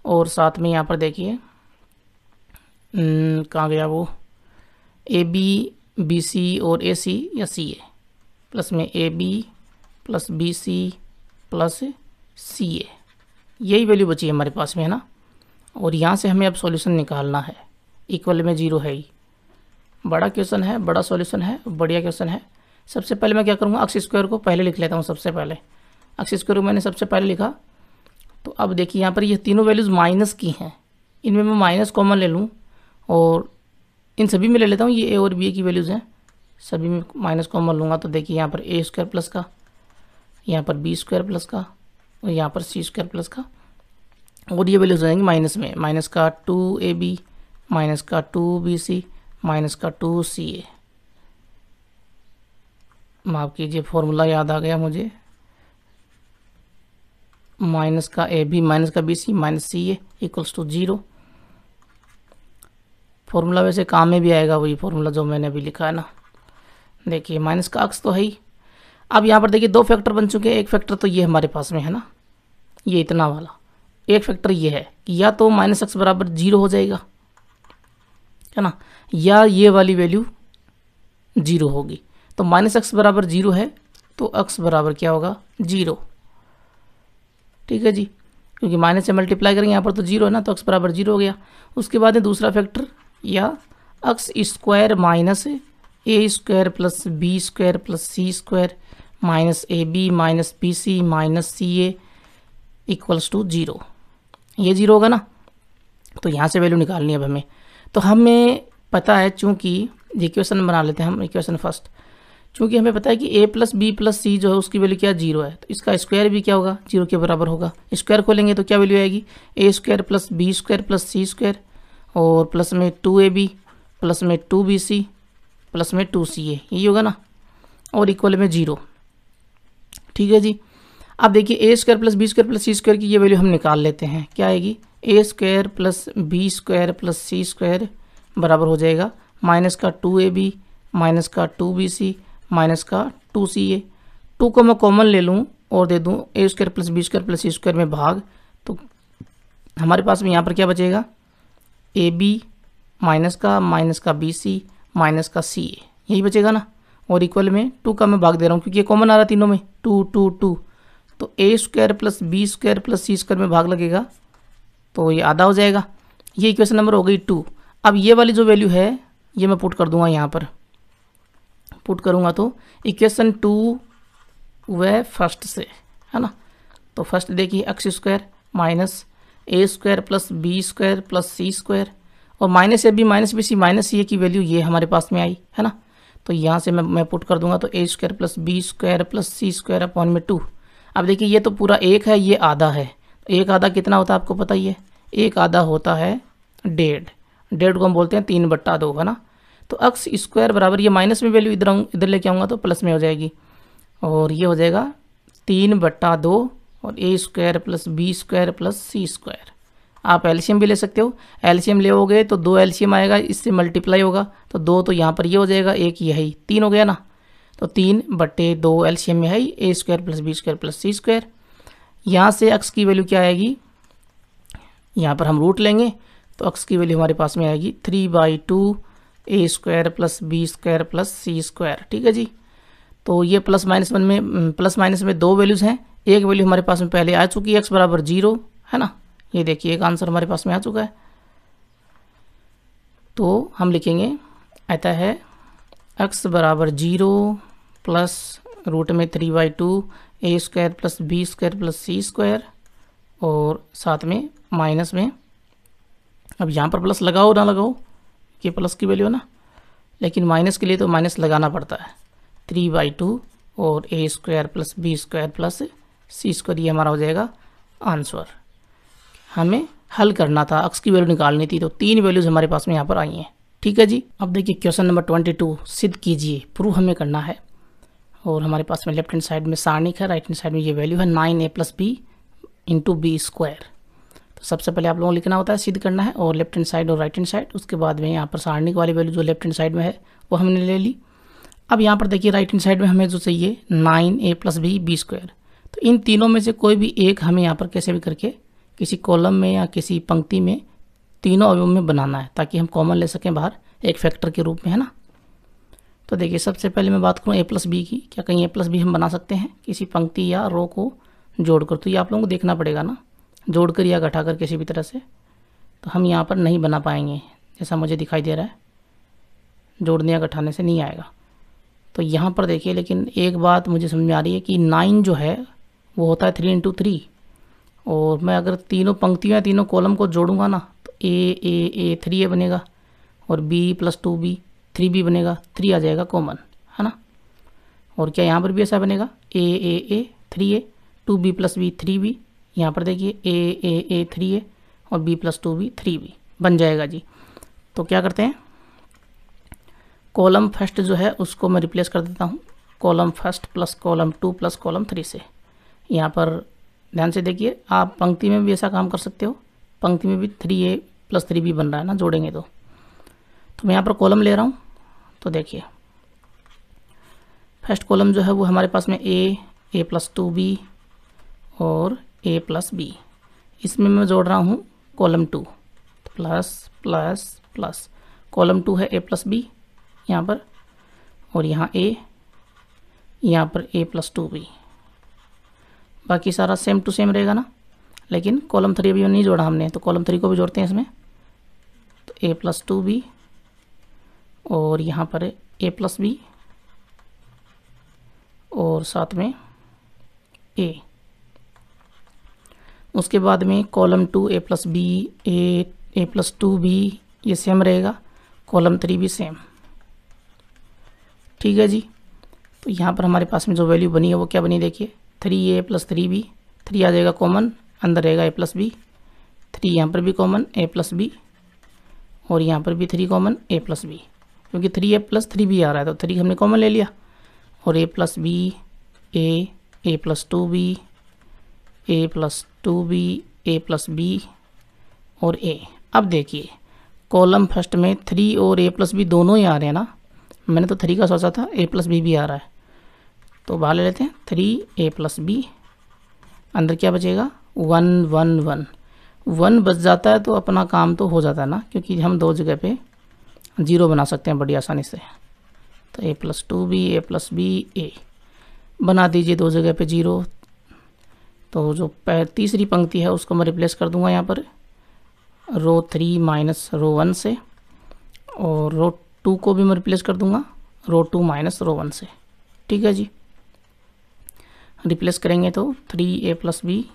और साथ में यहाँ पर देखिए कहाँ गया वो AB BC और AC या CA, प्लस में AB plus BC plus CA, यही वैल्यू बची है हमारे पास में है ना। और यहाँ से हमें अब सॉल्यूशन निकालना है, इक्वल में 0 है ही, बड़ा क्वेश्चन है, बड़ा सॉल्यूशन है, बढ़िया क्वेश्चन है। सबसे पहले मैं क्या करूँगा, एक्स स्क्वायर को पहले लिख लेता हूँ। सबसे पहले एक्स स्क्वायर को मैंने सबसे पहले लिखा, तो अब देखिए यहाँ पर ये तीनों वैल्यूज़ माइनस की हैं, इनमें मैं माइनस कॉमन ले लूँ और इन सभी में ले लेता हूँ, ये A और B की वैल्यूज़ हैं, सभी में माइनस कॉमन लूँगा तो देखिए यहाँ पर A स्क्वायर प्लस का, यहाँ पर B स्क्वायर प्लस का और यहाँ पर C स्क्वायर प्लस का, और ये वैल्यूज रहेंगी माइनस में, माइनस का 2AB माइनस का 2BC माइनस का 2CA। माफ़ कीजिए फॉर्मूला याद आ गया मुझे, माइनस का AB माइनस का BC minus CA equals to 0। Formula वैसे काम में भी आएगा, वही फॉर्मूला जो मैंने अभी लिखा है ना। देखिए माइनस का अक्स तो है ही। अब यहाँ पर देखिए दो फैक्टर बन चुके हैं, एक फैक्टर तो ये हमारे पास में है ना, ये इतना वाला, एक फैक्टर ये है कि या तो माइनस एक्स बराबर 0 हो जाएगा है ना, या ये वाली वैल्यू 0 होगी। तो माइनस एक्स बराबर 0 है तो एक्स बराबर क्या होगा 0, ठीक है जी, क्योंकि माइनस से मल्टीप्लाई करेंगे यहाँ पर तो 0 है ना, तो एक्स बराबर 0 हो गया। उसके बाद में दूसरा फैक्टर या X square minus A square plus B square plus C square minus A B minus B C minus C A equals to 0। ये 0 होगा ना, तो यहाँ से वैल्यू निकालनी है अब हमें। तो हमें पता है, चूँकि इक्वेशन बना लेते हैं हम, इक्वेशन फर्स्ट। चूँकि हमें पता है कि ए प्लस बी प्लस सी जो है उसकी वैल्यू क्या 0 है, तो इसका स्क्वायर भी क्या होगा 0 के बराबर होगा। स्क्वायर खोलेंगे तो क्या वैल्यू आएगी, A square plus B square plus C square और प्लस में 2ab प्लस में 2bc प्लस में 2ca, यही होगा ना, और इक्वल में 0। ठीक है जी। अब देखिए A square plus B square plus C square की ये वैल्यू हम निकाल लेते हैं। क्या आएगी, A square plus B square plus C square बराबर हो जाएगा माइनस का 2ab माइनस का 2bc माइनस का 2ca। 2 को मैं कॉमन ले लूँ और दे दूँ A square plus B square plus C square में भाग, तो हमारे पास में यहाँ पर क्या बचेगा, ए बी माइनस का बी सी माइनस का सी ए, यही बचेगा ना, और इक्वल में 2 का मैं भाग दे रहा हूँ क्योंकि ये कॉमन आ रहा है तीनों में, 2 2 2, तो A square plus B square plus C square में भाग लगेगा तो ये आधा हो जाएगा। ये इक्वेशन नंबर हो गई 2। अब ये वाली जो वैल्यू है ये मैं पुट कर दूंगा, यहाँ पर पुट करूँगा तो इक्वेशन 2 वह फर्स्ट से है ना। तो फर्स्ट देखिए X square minus A square plus B square plus C square और minus A B minus B C minus C A की वैल्यू ये हमारे पास में आई है ना। तो यहाँ से मैं पुट कर दूंगा तो A square plus B square plus C square upon में 2। अब देखिए ये तो पूरा 1 है, ये आधा है, तो 1 आधा कितना होता है आपको पता ही है, 1 आधा होता है 1.5 को हम बोलते हैं 3/2 है ना। तो एक्स स्क्वायर बराबर ये माइनस में वैल्यू इधर लेके आऊँगा तो प्लस में हो जाएगी और ये हो जाएगा 3/2 और A square plus B square plus C square. आप एलसीएम भी ले सकते हो, एलसीएम लेओगे तो 2 एलसीएम आएगा, इससे मल्टीप्लाई होगा तो 2 तो यहाँ पर ये हो जाएगा, 1 ये है, 3 हो गया ना। तो 3/2 एलसीएम में है A square plus B square plus C square. यहाँ से एक्स की वैल्यू क्या आएगी, यहाँ पर हम रूट लेंगे तो एक्स की वैल्यू हमारे पास में आएगी 3/2 A square plus B square plus C square. ठीक है जी। तो ये प्लस माइनस में 2 वैल्यूज़ हैं, एक वैल्यू हमारे पास में पहले आ चुकी है एक्स बराबर 0 है ना। ये देखिए एक आंसर हमारे पास में आ चुका है। तो हम लिखेंगे आता है एक्स बराबर 0 प्लस रूट में 3/2 A square plus B square plus C square और साथ में माइनस में, अब यहाँ पर प्लस लगाओ ना लगाओ, ये प्लस की वैल्यू है ना, लेकिन माइनस के लिए तो माइनस लगाना पड़ता है, 3/2 और A square plus B square plus C square, ये हमारा हो जाएगा आंसर। हमें हल करना था, एक्स की वैल्यू निकालनी थी, तो 3 वैल्यूज हमारे पास में यहाँ पर आई हैं। ठीक है जी। अब देखिए क्वेश्चन नंबर 22 सिद्ध कीजिए, प्रूव हमें करना है। और हमारे पास में लेफ्ट हैंड साइड में सारणिक है, राइट हैंड साइड में ये वैल्यू है 9a + b into B square. तो सबसे पहले आप लोगों को लिखना होता है, सिद्ध करना है, और लेफ्ट हैंड साइड और राइट हैंड साइड, उसके बाद में यहाँ पर सारणिक वाली वैल्यू जो लेफ्ट हैंड साइड में है वो हमने ले ली। अब यहाँ पर देखिए राइट हैंड साइड में हमें जो चाहिए 9a + b स्क्वायर, तो इन तीनों में से कोई भी एक हमें यहाँ पर कैसे भी करके किसी कॉलम में या किसी पंक्ति में तीनों अवयव में बनाना है, ताकि हम कॉमन ले सकें बाहर एक फैक्टर के रूप में, है ना। तो देखिए सबसे पहले मैं बात करूँ a + b की, क्या कहीं a + b हम बना सकते हैं किसी पंक्ति या रो को जोड़कर? तो ये आप लोगों को देखना पड़ेगा ना, जोड़कर या घटाकर किसी भी तरह से, तो हम यहाँ पर नहीं बना पाएंगे जैसा मुझे दिखाई दे रहा है, जोड़ने या घटाने से नहीं आएगा। तो यहाँ पर देखिए, लेकिन एक बात मुझे समझ में आ रही है कि 9 जो है वो होता है 3 × 3, और मैं अगर तीनों पंक्तियों या तीनों कॉलम को जोड़ूंगा ना तो a 3a बनेगा और b + 2b 3b बनेगा, 3 आ जाएगा कॉमन, है ना। और क्या यहाँ पर भी ऐसा बनेगा a 3a 2b + b 3b, यहाँ पर देखिए a 3a और b + 2b 3b बन जाएगा जी। तो क्या करते हैं, कॉलम फर्स्ट जो है उसको मैं रिप्लेस कर देता हूँ column first plus column 2 plus column 3 से। यहाँ पर ध्यान से देखिए, आप पंक्ति में भी ऐसा काम कर सकते हो, पंक्ति में भी 3a + 3b बन रहा है ना, जोड़ेंगे तो मैं यहाँ पर कॉलम ले रहा हूँ। तो देखिए फर्स्ट कॉलम जो है वो हमारे पास में a + 2b और a + b, इसमें मैं जोड़ रहा हूँ column 2, plus plus plus, column 2 है a + b यहाँ पर, और यहाँ a, यहाँ पर a + 2b, बाकी सारा सेम टू सेम रहेगा ना। लेकिन कॉलम 3 अभी नहीं जोड़ा हमने, तो कॉलम 3 को भी जोड़ते हैं इसमें। तो a + 2b और यहाँ पर ए प्लस बी और साथ में ए। उसके बाद में column 2 A plus B A plus 2b ये सेम रहेगा, कॉलम 3 भी सेम। ठीक है जी। तो यहाँ पर हमारे पास में जो वैल्यू बनी है वो क्या बनी, देखिए 3a प्लस 3b, 3 आ जाएगा कॉमन, अंदर रहेगा a प्लस बी, 3 यहाँ पर भी कॉमन a प्लस बी और यहाँ पर भी 3 कॉमन a प्लस बी, क्योंकि 3a प्लस 3b आ रहा है तो 3 हमने कॉमन ले लिया, और a plus B A plus 2b A plus 2b A plus B और a। अब देखिए कॉलम फर्स्ट में 3 और a प्लस बी दोनों ही आ रहे हैं ना, मैंने तो 3 का सोचा था, a प्लस बी भी आ रहा है, तो बाहर ले लेते हैं 3a प्लस बी, अंदर क्या बचेगा 1 1 1 1 बच जाता है तो अपना काम तो हो जाता है ना, क्योंकि हम दो जगह पे 0 बना सकते हैं बड़ी आसानी से। तो a plus 2b A plus B A बना दीजिए दो जगह पे 0। तो जो तीसरी पंक्ति है उसको मैं रिप्लेस कर दूंगा यहाँ पर रो 3 माइनस रो 1 से, और रो 2 को भी मैं रिप्लेस कर दूंगा रो 2 माइनस रो 1 से। ठीक है जी। रिप्लेस करेंगे तो 3a प्लस बी,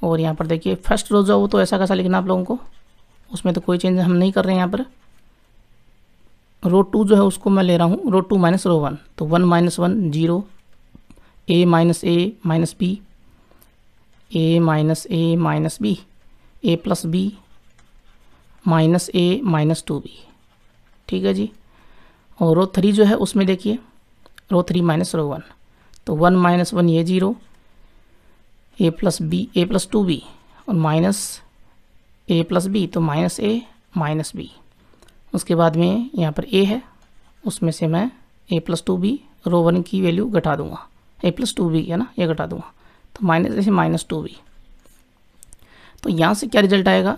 और यहाँ पर देखिए फर्स्ट रो जो तो ऐसा कैसा लिखना आप लोगों को, उसमें तो कोई चेंज हम नहीं कर रहे हैं। यहाँ पर रो 2 जो है उसको मैं ले रहा हूँ रो 2 माइनस रो 1, तो 1 minus 1 0, a minus B A minus B A plus B minus A minus 2b। ठीक है जी। और रो 3 जो है उसमें देखिए रो 3 माइनस रो 1, तो 1 माइनस 1 ये 0, ए प्लस 2b और माइनस ए प्लस बी, तो माइनस ए माइनस बी। उसके बाद में यहाँ पर a है, उसमें से मैं a प्लस 2b रो 1 की वैल्यू घटा दूंगा, a प्लस 2b है ना, ये घटा दूंगा, तो माइनस से माइनस 2b। तो यहाँ से क्या रिजल्ट आएगा,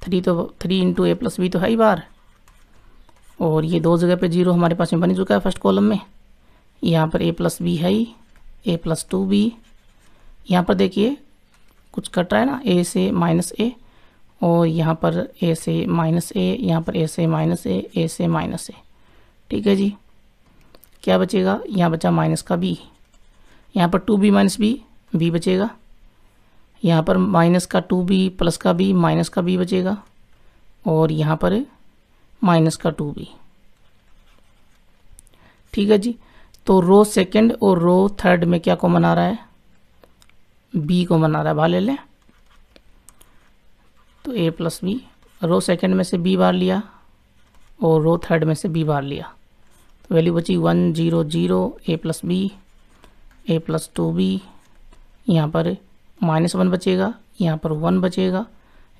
3 इंटू ए प्लस बी तो है ही बार, और ये दो जगह पे 0 हमारे पास में बन चुका है फर्स्ट कॉलम में। यहाँ पर a प्लस बी है ही, a प्लस 2b, यहाँ पर देखिए कुछ कट रहा है ना, a से माइनस a, और यहाँ पर a से माइनस a, यहाँ पर a से माइनस a से माइनस a। ठीक है जी। क्या बचेगा, यहाँ बचा माइनस का b, यहाँ पर 2b माइनस b बचेगा, यहाँ पर माइनस का 2b प्लस का b माइनस का b बचेगा, और यहाँ पर माइनस का 2b। ठीक है जी। तो रो सेकंड और रो थर्ड में क्या कॉमन आ रहा है, b कॉमन आ रहा है, बाहर ले लें। तो a plus B, row second में से b बाहर लिया और रो थर्ड में से b बाहर लिया, तो वैल्यू बची 1 0 0 a plus B A plus 2b, यहाँ पर माइनस 1 बचेगा, यहाँ पर 1 बचेगा,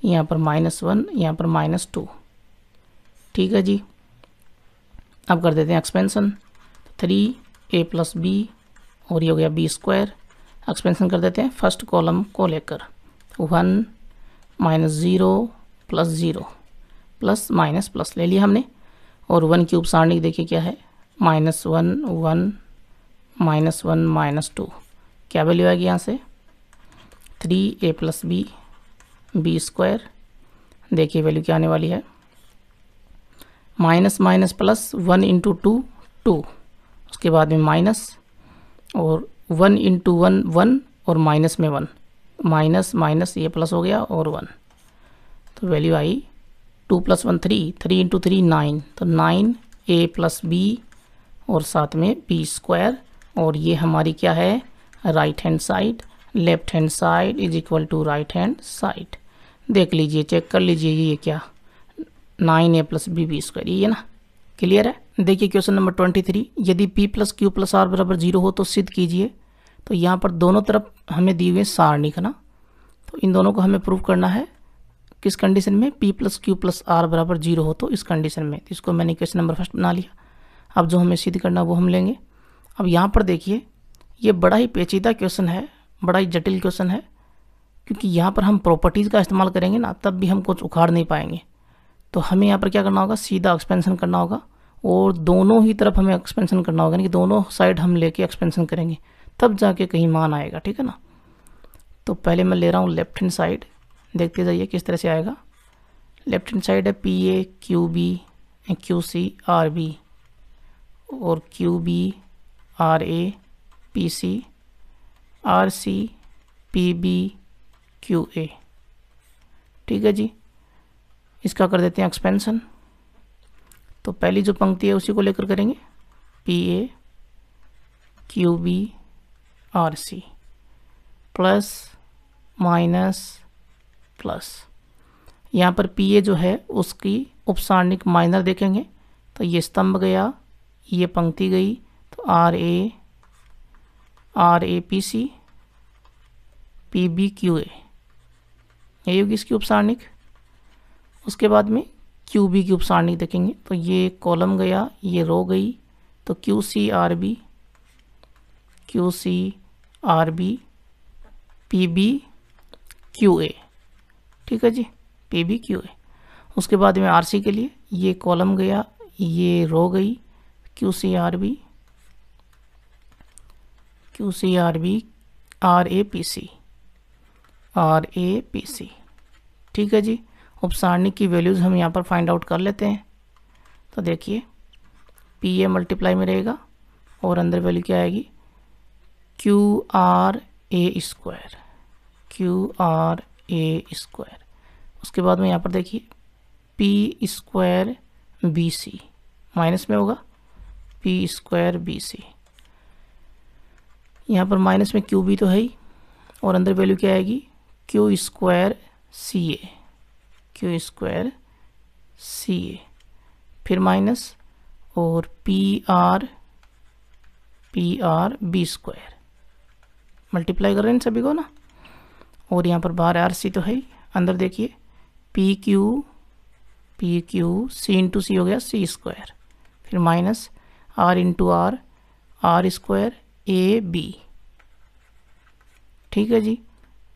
यहाँ पर माइनस 1, यहाँ पर माइनस 2। ठीक है जी। अब कर देते हैं एक्सपेंशन, 3a प्लस बी और ये हो गया b स्क्वायर। एक्सपेंशन कर देते हैं फर्स्ट कॉलम को लेकर, 1 minus 0 plus 0 plus minus plus ले लिया हमने, और 1 क्यूब सारणी देखिए क्या है, -1 1 -1 -2। क्या वैल्यू आएगी यहाँ से, 3a प्लस बी स्क्वायर। देखिए वैल्यू क्या आने वाली है, माइनस माइनस प्लस 1 इंटू 2 2, उसके बाद में माइनस, और 1 इंटू 1 1, और माइनस में 1, माइनस माइनस ये प्लस हो गया और 1, तो वैल्यू आई 2 + 1 3, 3 इंटू 3 9, तो 9a प्लस बी और साथ में बी स्क्वायर, और ये हमारी क्या है right hand side, left hand side is equal to right hand side. देख लीजिए, चेक कर लीजिए ये क्या, 9a प्लस बी स्क्वायर, ये ना क्लियर है। देखिए क्वेश्चन नंबर 23, यदि p plus Q plus are बराबर 0 हो तो सिद्ध कीजिए। तो यहाँ पर दोनों तरफ हमें दी हुई सारणिक है ना, तो इन दोनों को हमें प्रूव करना है किस कंडीशन में, p plus Q plus are बराबर 0 हो तो इस कंडीशन में। इसको मैंने क्वेश्चन नंबर फर्स्ट बना लिया। अब जो हमें सिद्ध करना वो हम लेंगे। अब यहाँ पर देखिए ये बड़ा ही पेचीदा क्वेश्चन है, बड़ा ही जटिल क्वेश्चन है, क्योंकि यहाँ पर हम प्रॉपर्टीज़ का इस्तेमाल करेंगे ना तब भी हम कुछ उखाड़ नहीं पाएंगे। तो हमें यहाँ पर क्या करना होगा, सीधा एक्सपेंशन करना होगा, और दोनों ही तरफ हमें एक्सपेंशन करना होगा, यानी कि दोनों साइड हम लेके एक्सपेंशन करेंगे तब जाके कहीं मान आएगा। ठीक है ना। तो पहले मैं ले रहा हूँ लेफ्ट हैंड साइड, देखते जाइए किस तरह से आएगा। लेफ्ट हैंड साइड है P A Q B Q C R B, और Q B R A P C R C P B Q A. ठीक है जी, इसका कर देते हैं एक्सपेंशन। तो पहली जो पंक्ति है उसी को लेकर करेंगे, P A Q B R C plus minus plus. यहाँ पर पी ए जो है उसकी उपसारणिक माइनर देखेंगे तो ये स्तंभ गया, ये पंक्ति गई, तो R A P C P B Q A, यही होगी इसकी उपसारणिक। उसके बाद में क्यू बी की उपसारणिक देखेंगे तो ये कॉलम गया, ये रो गई, तो Q C R B P B Q A. ठीक है जी, पी बी क्यू ए। उसके बाद में आर सी के लिए ये कॉलम गया, ये रो गई, Q C R B R A P C. ठीक है जी, उपसारणिक की वैल्यूज़ हम यहाँ पर फाइंड आउट कर लेते हैं। तो देखिए पी ए मल्टीप्लाई में रहेगा और अंदर वैल्यू क्या आएगी, क्यू आर ए स्क्वायर। उसके बाद में यहाँ पर देखिए P square B C, minus में होगा पी स्क्वायर बी सी। यहाँ पर माइनस में क्यू बी तो है ही, और अंदर वैल्यू क्या आएगी, क्यू स्क्वायर सी ए, फिर माइनस और P R B square. Multiply कर रहे हैं इन सभी को ना, और यहाँ पर बाहर आर सी तो है ही, अंदर देखिए P Q C into C हो गया सी स्क्वायर, फिर minus R into R square A B. ठीक है जी,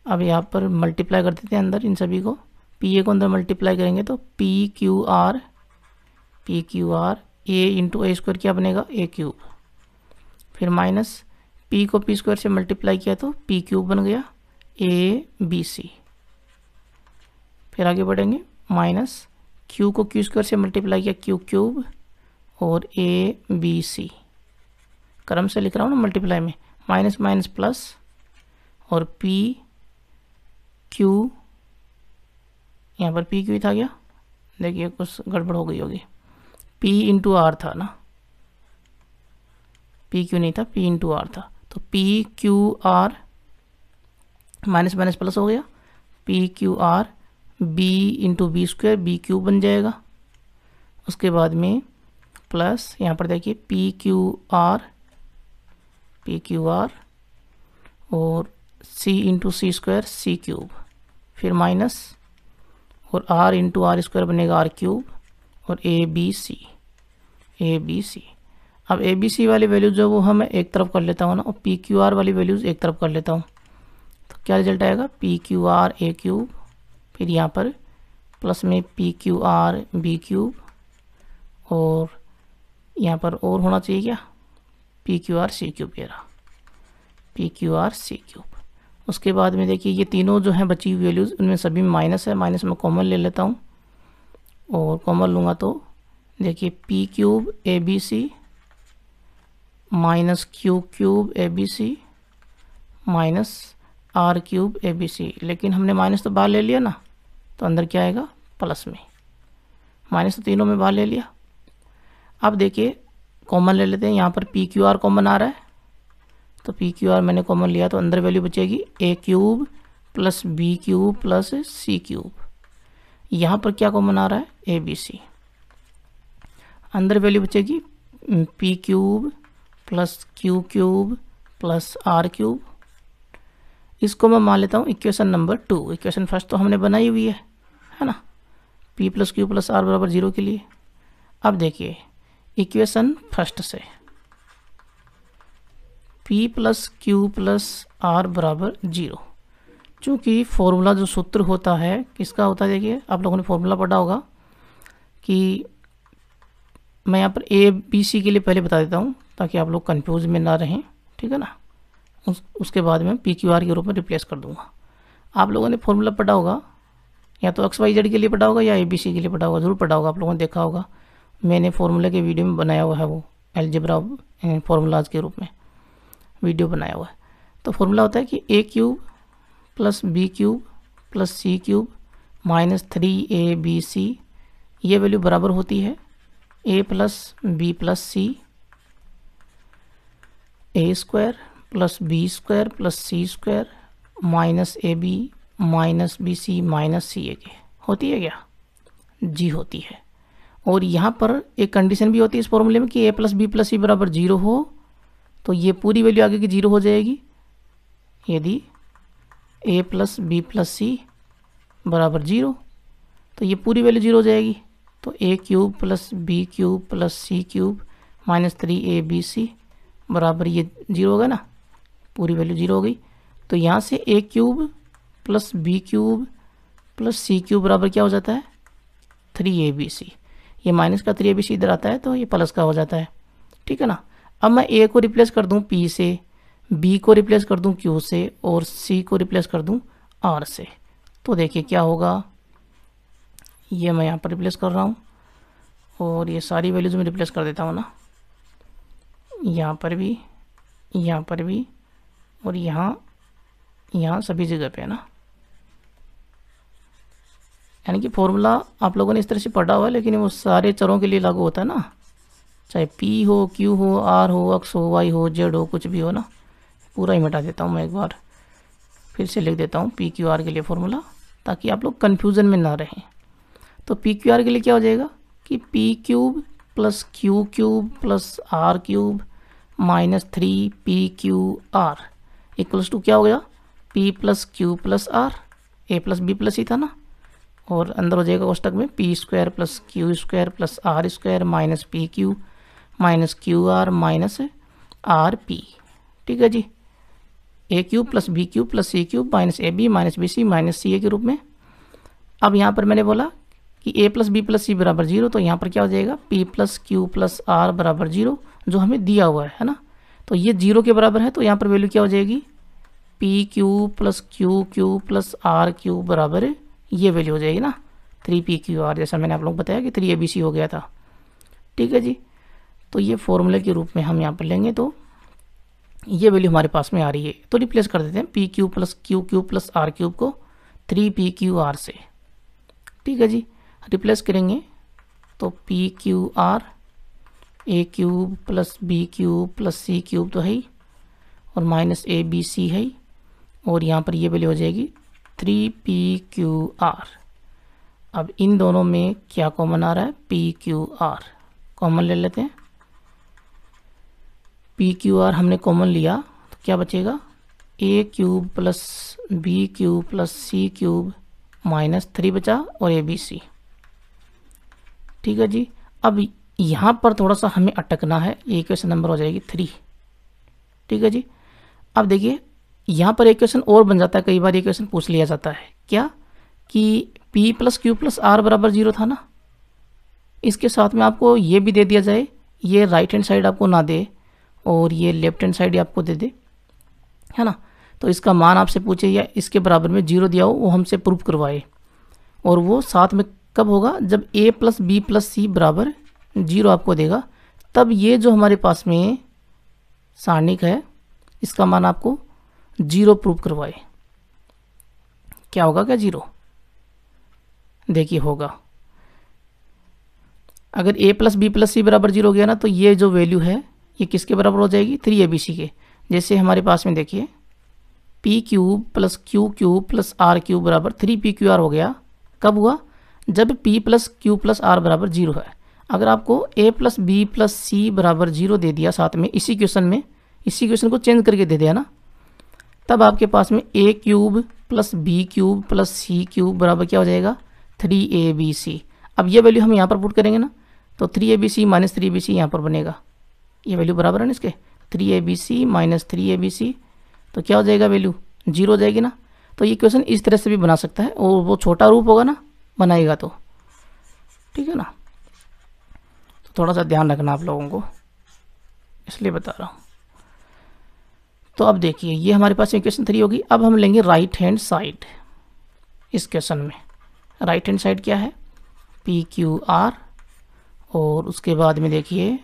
अब यहाँ पर मल्टीप्लाई कर देते हैं अंदर इन सभी को, पी ए को अंदर मल्टीप्लाई करेंगे तो पी क्यू आर ए इंटू ए स्क्वायर क्या बनेगा, ए क्यूब, फिर माइनस पी को पी स्क्वायर से मल्टीप्लाई किया तो पी क्यूब बन गया ए बी सी। फिर आगे बढ़ेंगे, माइनस क्यू को क्यू स्क्वायर से मल्टीप्लाई किया क्यू क्यूब और ए बी सी, क्रम से लिख रहा हूँ ना मल्टीप्लाई में, माइनस माइनस प्लस और पी क्यू, यहाँ पर पी क्यू ही था क्या, देखिए कुछ गड़बड़ हो गई होगी, पी इंटू आर था ना, पी क्यू नहीं था, पी इंटू आर था, तो P Q R minus minus plus हो गया, P Q R B into B square B cube बन जाएगा। उसके बाद में प्लस यहाँ पर देखिए पी क्यू आर और सी इंटू सी स्क्वायर सी क्यूब, फिर माइनस और आर इंटू आर स्क्वायर बनेगा आर क्यूब और ए बी सी। अब ए बी सी वाली वैल्यूज जो वो हम एक तरफ कर लेता हूँ ना, और पी क्यू आर वाली वैल्यूज एक तरफ कर लेता हूँ, तो क्या रिजल्ट आएगा, P Q R A cube, फिर यहाँ पर प्लस में P Q R B cube, और यहाँ पर और होना चाहिए क्या, P Q R C cube, ये रहा P Q R C cube. उसके बाद में देखिए ये तीनों जो हैं बची हुई वैल्यूज़, उनमें सभी में माइनस है, माइनस में कॉमन ले लेता हूँ, और कॉमन लूँगा तो देखिए P cube A B C minus Q cube A B C minus R cube A B C, लेकिन हमने माइनस तो बाहर ले लिया ना, तो अंदर क्या आएगा, प्लस में, माइनस तो तीनों में बाहर ले लिया। अब देखिए कॉमन ले लेते हैं, यहाँ पर पी क्यू आर कॉमन आ रहा है, तो पी क्यू आर मैंने कॉमन लिया, तो अंदर वैल्यू बचेगी A cube plus B cube plus C cube. यहाँ पर क्या कॉमन आ रहा है, ए बी सी, अंदर वैल्यू बचेगी p cube plus Q cube plus are cube. इसको मैं मान लेता हूँ इक्वेशन नंबर 2। इक्वेशन फर्स्ट तो हमने बनाई हुई है ना, p plus Q plus are बराबर 0 के लिए। अब देखिए इक्वेशन फर्स्ट से p plus Q plus are बराबर 0, चूँकि फॉर्मूला जो सूत्र होता है किसका होता है, देखिए आप लोगों ने फॉर्मूला पढ़ा होगा कि मैं यहाँ पर ए बी सी के लिए पहले बता देता हूँ ताकि आप लोग कंफ्यूज में ना रहें, ठीक है ना। उसके बाद में पी क्यू आर के रूप में रिप्लेस कर दूंगा। आप लोगों ने फॉर्मूला पढ़ा होगा, या तो एक्स वाई जेड के लिए पढ़ा होगा या ए बी सी के लिए पढ़ा होगा, जरूर पढ़ा होगा, आप लोगों ने देखा होगा, मैंने फॉर्मूला के वीडियो में बनाया हुआ है वो, अलजेब्रा फॉर्मूलाज के रूप में वीडियो बनाया हुआ है। तो फॉर्मूला होता है कि A cube plus B cube plus C cube minus 3ab ये वैल्यू बराबर होती है A plus B plus C A square plus B square plus C square minus A B minus B C minus सी ए के। होती है क्या? जी होती है। और यहाँ पर एक कंडीशन भी होती है इस फॉर्मूले में कि a plus B plus c बराबर 0 हो तो ये पूरी वैल्यू आगे की 0 हो जाएगी। यदि ए प्लस बी प्लस सी बराबर 0 तो ये पूरी वैल्यू 0 हो जाएगी। तो A cube plus B cube plus C cube minus 3ab बराबर ये 0 होगा ना, पूरी वैल्यू 0 हो गई। तो यहाँ से A cube plus B cube plus C cube बराबर क्या हो जाता है? 3ab। ये माइनस का 3ab इधर आता है तो ये प्लस का हो जाता है, ठीक है ना। अब मैं ए को रिप्लेस कर दूँ पी से, बी को रिप्लेस कर दूँ क्यू से और सी को रिप्लेस कर दूँ आर से। तो देखिए क्या होगा, ये मैं यहाँ पर रिप्लेस कर रहा हूँ और ये सारी वैल्यूज में रिप्लेस कर देता हूँ ना, यहाँ पर भी, यहाँ पर भी और यहाँ सभी जगह पे है ना। यानी कि फॉर्मूला आप लोगों ने इस तरह से पढ़ा हुआ है लेकिन वो सारे चरों के लिए लागू होता है ना, चाहे पी हो, क्यू हो, आर हो, एक्स हो, वाई हो, जेड हो, कुछ भी हो ना। पूरा ही मिटा देता हूँ मैं, एक बार फिर से लिख देता हूँ पी क्यू आर के लिए फॉर्मूला, ताकि आप लोग कन्फ्यूज़न में ना रहें। तो पी क्यू आर के लिए क्या हो जाएगा कि P cube plus Q cube plus are cube minus 3pqr equals to क्या हो गया? p plus Q plus R, A plus B plus C था ना, और अंदर हो जाएगा कोष्टक में P square plus Q square plus R square minus P Q minus Q R minus R P. ठीक है जी, A cube plus B cube plus C cube minus A B minus B C minus सी ए के रूप में। अब यहाँ पर मैंने बोला कि a plus B plus c बराबर 0, तो यहाँ पर क्या हो जाएगा? P plus Q plus are बराबर 0, जो हमें दिया हुआ है ना। तो ये 0 के बराबर है, तो यहाँ पर वैल्यू क्या हो जाएगी? P Q plus Q Q plus r q बराबर ये वैल्यू हो जाएगी ना 3pqr, जैसा मैंने आप लोग बताया कि 3abc हो गया था। ठीक है जी, तो ये फॉर्मूले के रूप में हम यहाँ पर लेंगे तो ये वैल्यू हमारे पास में आ रही है, तो रिप्लेस कर देते हैं P Q plus Q Q plus are cube को 3pqr से। ठीक है जी, रिप्लेस करेंगे तो P Q R A cube plus B cube plus C cube तो है ही, और माइनस ए बी सी है ही, और यहाँ पर ये वैल्यू हो जाएगी 3pqr। अब इन दोनों में क्या कॉमन आ रहा है? pqr कॉमन ले लेते हैं। pqr हमने कॉमन लिया तो क्या बचेगा? A cube plus B cube plus C cube minus 3 बचा और ए बी सी। ठीक है जी, अब यहाँ पर थोड़ा सा हमें अटकना है, ये इक्वेशन नंबर हो जाएगी 3। ठीक है जी, अब देखिए यहाँ पर इक्वेशन और बन जाता है, कई बार इक्वेशन पूछ लिया जाता है क्या कि p plus Q plus are बराबर 0 था ना, इसके साथ में आपको ये भी दे दिया जाए, ये राइट हैंड साइड आपको ना दे और ये लेफ्ट हैंड साइड आपको दे दे, है ना। तो इसका मान आपसे पूछे या इसके बराबर में 0 दिया हो, वो हमसे प्रूफ करवाए, और वो साथ में कब होगा? जब a plus B plus c बराबर 0 आपको देगा, तब ये जो हमारे पास में सारणिक है इसका मान आपको 0 प्रूफ करवाए। क्या होगा? क्या 0? देखिए होगा, अगर a plus B plus c बराबर 0 हो गया ना, तो ये जो वैल्यू है ये किसके बराबर हो जाएगी? 3abc के। जैसे हमारे पास में देखिए p cube plus Q cube plus are cube बराबर 3pqr हो गया। कब हुआ? जब p plus Q plus are बराबर 0 है। अगर आपको a plus B plus c बराबर 0 दे दिया साथ में इसी क्वेश्चन में, इसी क्वेश्चन को चेंज करके दे दिया ना, तब आपके पास में a cube plus B cube plus C cube बराबर क्या हो जाएगा? 3abc। अब ये वैल्यू हम यहाँ पर पुट करेंगे ना, तो 3abc माइनस 3abc यहाँ पर बनेगा, ये वैल्यू बराबर है ना इसके, 3abc माइनस 3abc, तो क्या हो जाएगा? वैल्यू 0 हो जाएगी ना। तो ये क्वेश्चन इस तरह से भी बना सकता है, और वो छोटा रूप होगा ना बनाएगा तो, ठीक है ना। तो थोड़ा सा ध्यान रखना आप लोगों को, इसलिए बता रहा हूँ। तो अब देखिए ये हमारे पास इक्वेशन 3 होगी। अब हम लेंगे राइट हैंड साइड इस क्वेश्चन में। राइट हैंड साइड क्या है? pqr, और उसके बाद में देखिए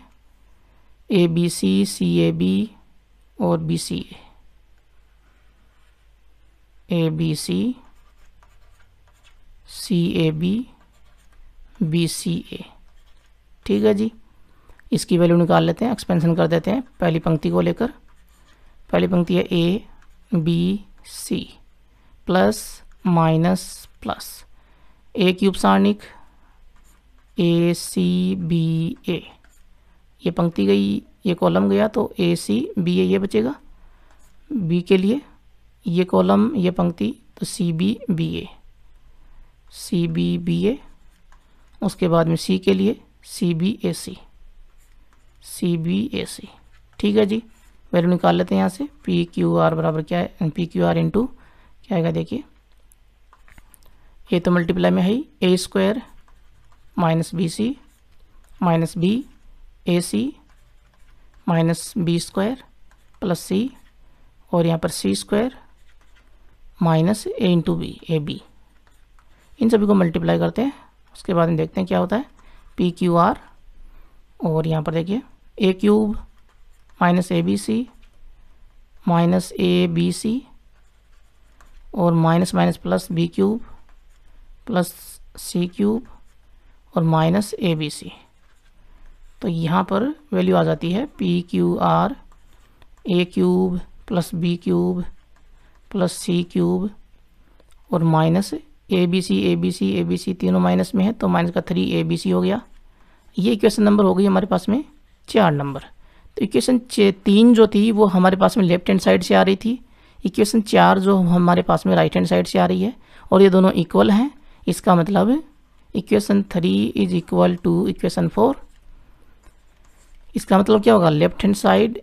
ABC CAB और BCA, ABC CAB BCA। ठीक है जी, इसकी वैल्यू निकाल लेते हैं, एक्सपेंशन कर देते हैं पहली पंक्ति को लेकर। पहली पंक्ति है ABC plus minus plus A cube सारणिक ACBA, ये पंक्ति गई, ये कॉलम गया तो ACBA ये बचेगा। B के लिए ये कॉलम ये पंक्ति तो CBBA CBBA, उसके बाद में C के लिए CBAC CBAC। ठीक है जी, वैल्यू निकाल लेते हैं यहाँ से। PQR बराबर क्या है, PQR इंटू क्या आएगा देखिए, ए तो मल्टीप्लाई में है ही A square minus BC minus B AC minus B square plus C, और यहाँ पर C square minus A into B AB। इन सभी को मल्टीप्लाई करते हैं, उसके बाद में देखते हैं क्या होता है। PQR और यहाँ पर देखिए A cube minus ABC minus ABC और minus minus plus B cube plus C cube और माइनस ABC। तो यहाँ पर वैल्यू आ जाती है PQR A cube plus B cube plus C cube और माइनस ABC तीनों माइनस में है तो माइनस का 3ABC हो गया। ये इक्वेशन नंबर हो गई हमारे पास में 4 नंबर। तो इक्वेशन 3 जो थी वो हमारे पास में लेफ्ट हैंड साइड से आ रही थी, इक्वेशन 4 जो हमारे पास में राइट हैंड साइड से आ रही है, और ये दोनों इक्वल हैं। इसका मतलब equation 3 is equal to equation 4। इसका मतलब क्या होगा, left hand side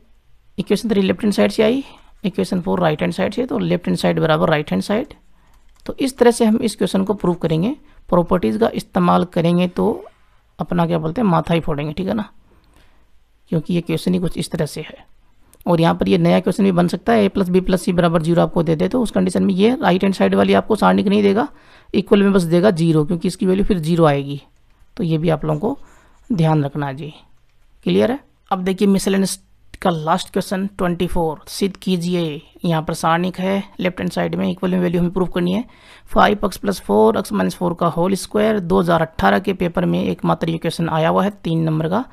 equation 3 left hand side से आई, इक्वेशन 4 राइट हैंड साइड से, तो लेफ्ट हैंड साइड बराबर राइट हैंड साइड। तो इस तरह से हम इस क्वेश्चन को प्रूव करेंगे, प्रॉपर्टीज़ का इस्तेमाल करेंगे तो अपना क्या बोलते हैं माथा ही फोड़ेंगे, ठीक है ना, क्योंकि ये क्वेश्चन ही कुछ इस तरह से है। और यहाँ पर ये नया क्वेश्चन भी बन सकता है, A plus B plus c बराबर 0 आपको दे दे तो उस कंडीशन में ये राइट हैंड साइड वाली आपको सारणिक नहीं देगा, इक्वल में बस देगा 0, क्योंकि इसकी वैल्यू फिर 0 आएगी। तो ये भी आप लोगों को ध्यान रखना है जी, क्लियर है। अब देखिए मिसलेनियस का लास्ट क्वेश्चन 24, सिद्ध कीजिए। यहाँ पर सारणिक है, लेफ्ट हैंड साइड में इक्वल में वैल्यू हमें प्रूव करनी है। 5x प्लस 4x माइनस 4 का होल स्क्वायर 2018 के पेपर में एकमात्र ये क्वेश्चन आया हुआ है 3 नंबर का।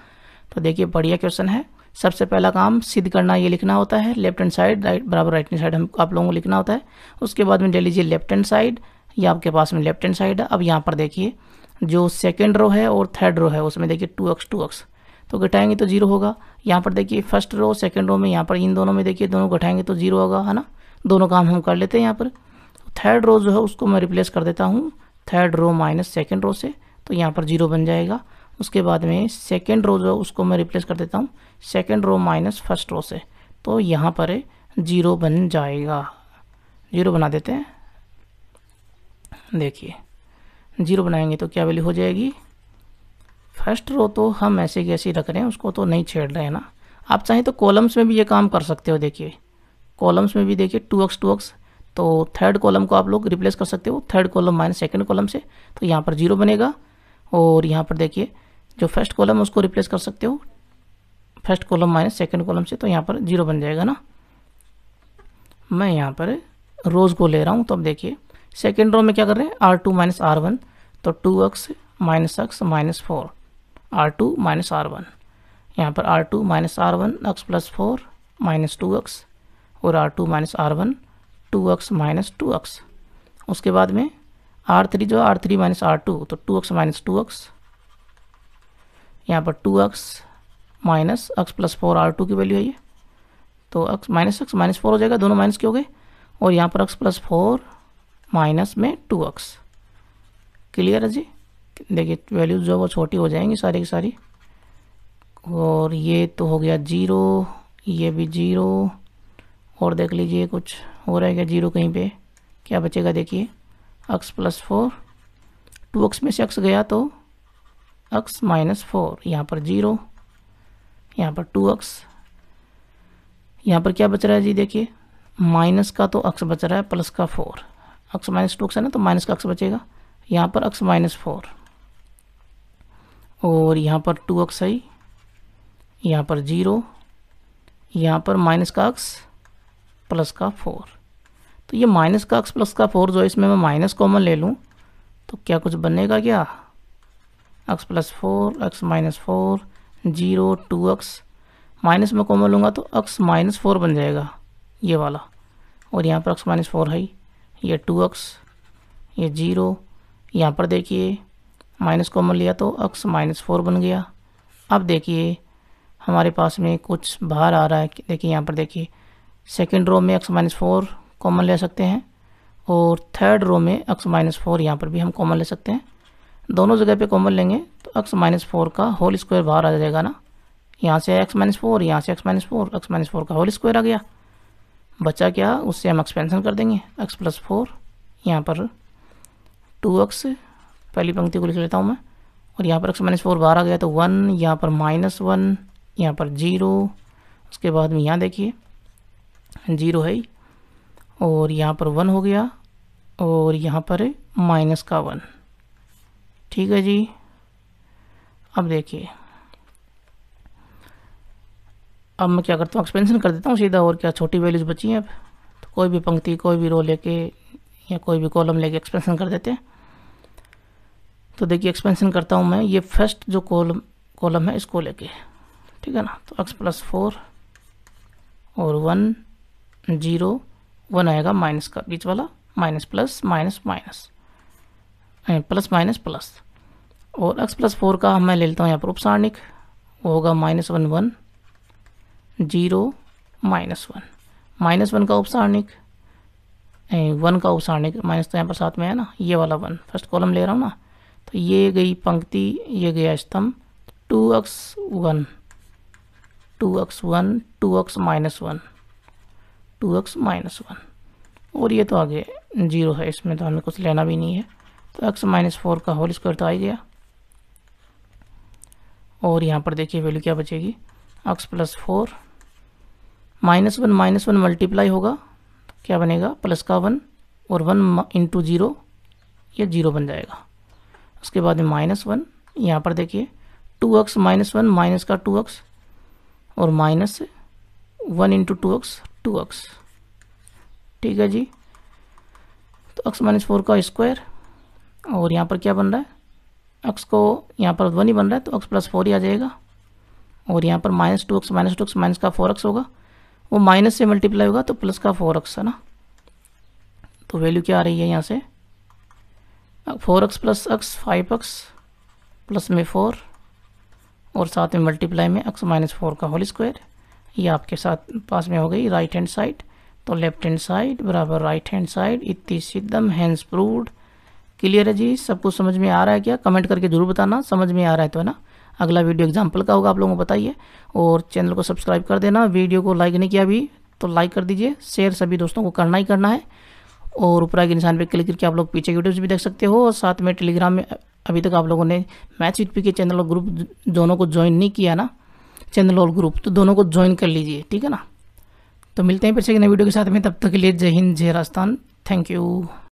तो देखिए बढ़िया क्वेश्चन है। सबसे पहला काम सिद्ध करना, ये लिखना होता है लेफ्ट हैंड साइड राइट बराबर राइट हैंड साइड हम आप लोगों को लिखना होता है। उसके बाद में ले लीजिए लेफ्ट हैंड साइड, ये आपके पास में लेफ्ट हैंड साइड है। अब यहाँ पर देखिए जो सेकेंड रो है और थर्ड रो है उसमें देखिए 2x तो घटाएंगे तो 0 होगा। यहाँ पर देखिए फर्स्ट रो सेकंड रो में, यहाँ पर इन दोनों में देखिए दोनों घटाएंगे तो 0 होगा, है ना। दोनों काम हम कर लेते हैं। यहाँ पर थर्ड रो जो है उसको मैं रिप्लेस कर देता हूँ third row minus second row से, तो यहाँ पर 0 बन जाएगा। उसके बाद में सेकंड रो जो उसको मैं रिप्लेस कर देता हूँ second row minus first row से, तो यहाँ पर 0 बन जाएगा। 0 बना देते हैं, देखिए 0 बनाएंगे तो क्या वैल्यू हो जाएगी। फर्स्ट रो तो हम ऐसे की ऐसे रख रहे हैं, उसको तो नहीं छेड़ रहे हैं ना। आप चाहें तो कॉलम्स में भी ये काम कर सकते हो। देखिए कॉलम्स में भी देखिए 2x तो थर्ड कॉलम को आप लोग रिप्लेस कर सकते हो third column minus second column से, तो यहाँ पर 0 बनेगा। और यहाँ पर देखिए जो फर्स्ट कॉलम है उसको रिप्लेस कर सकते हो first column minus second column से, तो यहाँ पर 0 बन जाएगा ना। मैं यहाँ पर रोज़ को ले रहा हूँ, तो अब देखिए सेकेंड रो में क्या कर रहे हैं R2 माइनस R1, तो 2x minus x minus 4 R2 minus R1, यहाँ पर R2 minus R1 x plus 4 minus 2x और R2 minus R1 2x minus 2x। उसके बाद में R3 जो R3 माइनस R2 तो 2x माइनस 2x, यहाँ पर 2x minus x plus 4 R2 की वैल्यू है ये, तो x माइनस 4 हो जाएगा, दोनों माइनस के हो गए। और यहाँ पर x प्लस 4 माइनस में 2x, क्लियर है जी। देखिए वैल्यूज जो वो छोटी हो जाएंगी सारी की सारी। और ये तो हो गया 0, ये भी 0, और देख लीजिए कुछ हो रहा है क्या 0 कहीं पे, क्या बचेगा देखिए x प्लस 4, 2x में से x गया तो x माइनस 4, यहाँ पर 0, यहाँ पर 2x, यहाँ पर क्या बच रहा है जी देखिए माइनस का तो x बच रहा है प्लस का 4, x माइनस 2x है ना तो माइनस का x बचेगा, यहाँ पर x माइनस 4 और यहाँ पर 2x है, यहाँ पर 0, यहाँ पर माइनस का x प्लस का 4। तो ये माइनस का x प्लस का 4 जो है इसमें मैं माइनस कॉमन ले लूँ तो क्या कुछ बनेगा क्या, x plus 4 x minus 4 0 2x, minus में कॉमन लूँगा तो x माइनस 4 बन जाएगा ये वाला, और यहाँ पर x माइनस 4 है, ये 2x, ये 0, यहाँ पर देखिए माइनस कॉमन लिया तो x माइनस 4 बन गया। अब देखिए हमारे पास में कुछ बाहर आ रहा है, देखिए यहाँ पर देखिए सेकेंड रो में x माइनस 4 कॉमन ले सकते हैं और थर्ड रो में x माइनस 4 यहाँ पर भी हम कॉमन ले सकते हैं। दोनों जगह पे कॉमन लेंगे तो x माइनस 4 का होल स्क्वायर बाहर आ जाएगा ना, यहाँ से x माइनस 4, यहाँ से x माइनस 4, x माइनस 4 का होल स्क्वायर आ गया। बचा क्या, उससे हम एक्सपेंशन कर देंगे, x प्लस 4 यहाँ पर 2x, पहली पंक्ति को लिख लेता हूँ मैं, और यहाँ पर x माइनस 4 बाहर आ गया तो 1, यहाँ पर -1, यहाँ पर 0, उसके बाद में यहाँ देखिए 0 है और यहाँ पर 1 हो गया और यहाँ पर माइनस का 1। ठीक है जी। अब देखिए अब मैं क्या करता हूँ, एक्सपेंशन कर देता हूँ सीधा, और क्या छोटी वैल्यूज बची हैं अब, तो कोई भी पंक्ति कोई भी रो लेके या कोई भी कॉलम लेके एक्सपेंशन कर देते हैं। तो देखिए एक्सपेंशन करता हूँ मैं, ये फर्स्ट जो कॉलम है इसको लेके, ठीक है ना, तो x प्लस 4 और 1 0 1 आएगा माइनस का बीच वाला, minus plus minus minus plus minus plus, और x प्लस 4 का मैं ले लेता हूँ यहाँ पर उपसारणिक, वो होगा -1 1 0 -1, -1 का उपसारणिक 1 का उपसारणिक, माइनस तो यहाँ पर साथ में है ना, ये वाला 1 फर्स्ट कॉलम ले रहा हूँ ना, तो ये गई पंक्ति, ये गया स्तंभ, 2x 1 2x 1 2x minus 1 2x minus 1, और ये तो आगे 0 है, इसमें तो हमें कुछ लेना भी नहीं है, तो x माइनस 4 का होल स्क्वायर तो आ ही गया। और यहाँ पर देखिए वैल्यू क्या बचेगी, x प्लस 4 -1 मल्टीप्लाई होगा तो क्या बनेगा, प्लस का 1 और 1 इंटू 0, ये 0 बन जाएगा। उसके बाद में -1, यहाँ पर देखिए 2x -1 माइनस का 2x और -1 इंटू 2x 2x। ठीक है जी। तो x माइनस 4 का स्क्वायर, और यहाँ पर क्या बन रहा है, x को यहाँ पर 1 ही बन रहा है तो x प्लस 4 ही आ जाएगा, और यहाँ पर -2x माइनस का 4x होगा, वो माइनस से मल्टीप्लाई होगा तो प्लस का 4x है ना, तो वैल्यू क्या आ रही है यहाँ से, 4x plus x 5x plus में 4 और साथ में मल्टीप्लाई में x माइनस 4 का होल स्क्वायर, ये आपके साथ पास में हो गई राइट हैंड साइड, तो लेफ्ट हैंड साइड बराबर राइट हैंड साइड, इति सिद्धम हैंस प्रूव्ड। क्लियर है जी, सब कुछ समझ में आ रहा है क्या, कमेंट करके जरूर बताना, समझ में आ रहा है तो है ना। अगला वीडियो एग्जाम्पल का होगा, आप लोगों को बताइए, और चैनल को सब्सक्राइब कर देना, वीडियो को लाइक नहीं किया अभी तो लाइक कर दीजिए, शेयर सभी दोस्तों को करना ही करना है, और ऊपर के निशान पे क्लिक करके आप लोग पीछे वीडियोस भी देख सकते हो, और साथ में टेलीग्राम में अभी तक आप लोगों ने मैथ्स विद पी के चैनल और ग्रुप दोनों को ज्वाइन नहीं किया ना, चैनल और ग्रुप, तो दोनों को ज्वाइन कर लीजिए, ठीक है ना। तो मिलते हैं फिर से एक नई वीडियो के साथ में, तब तक के लिए जय हिंद जय राजस्थान, थैंक यू।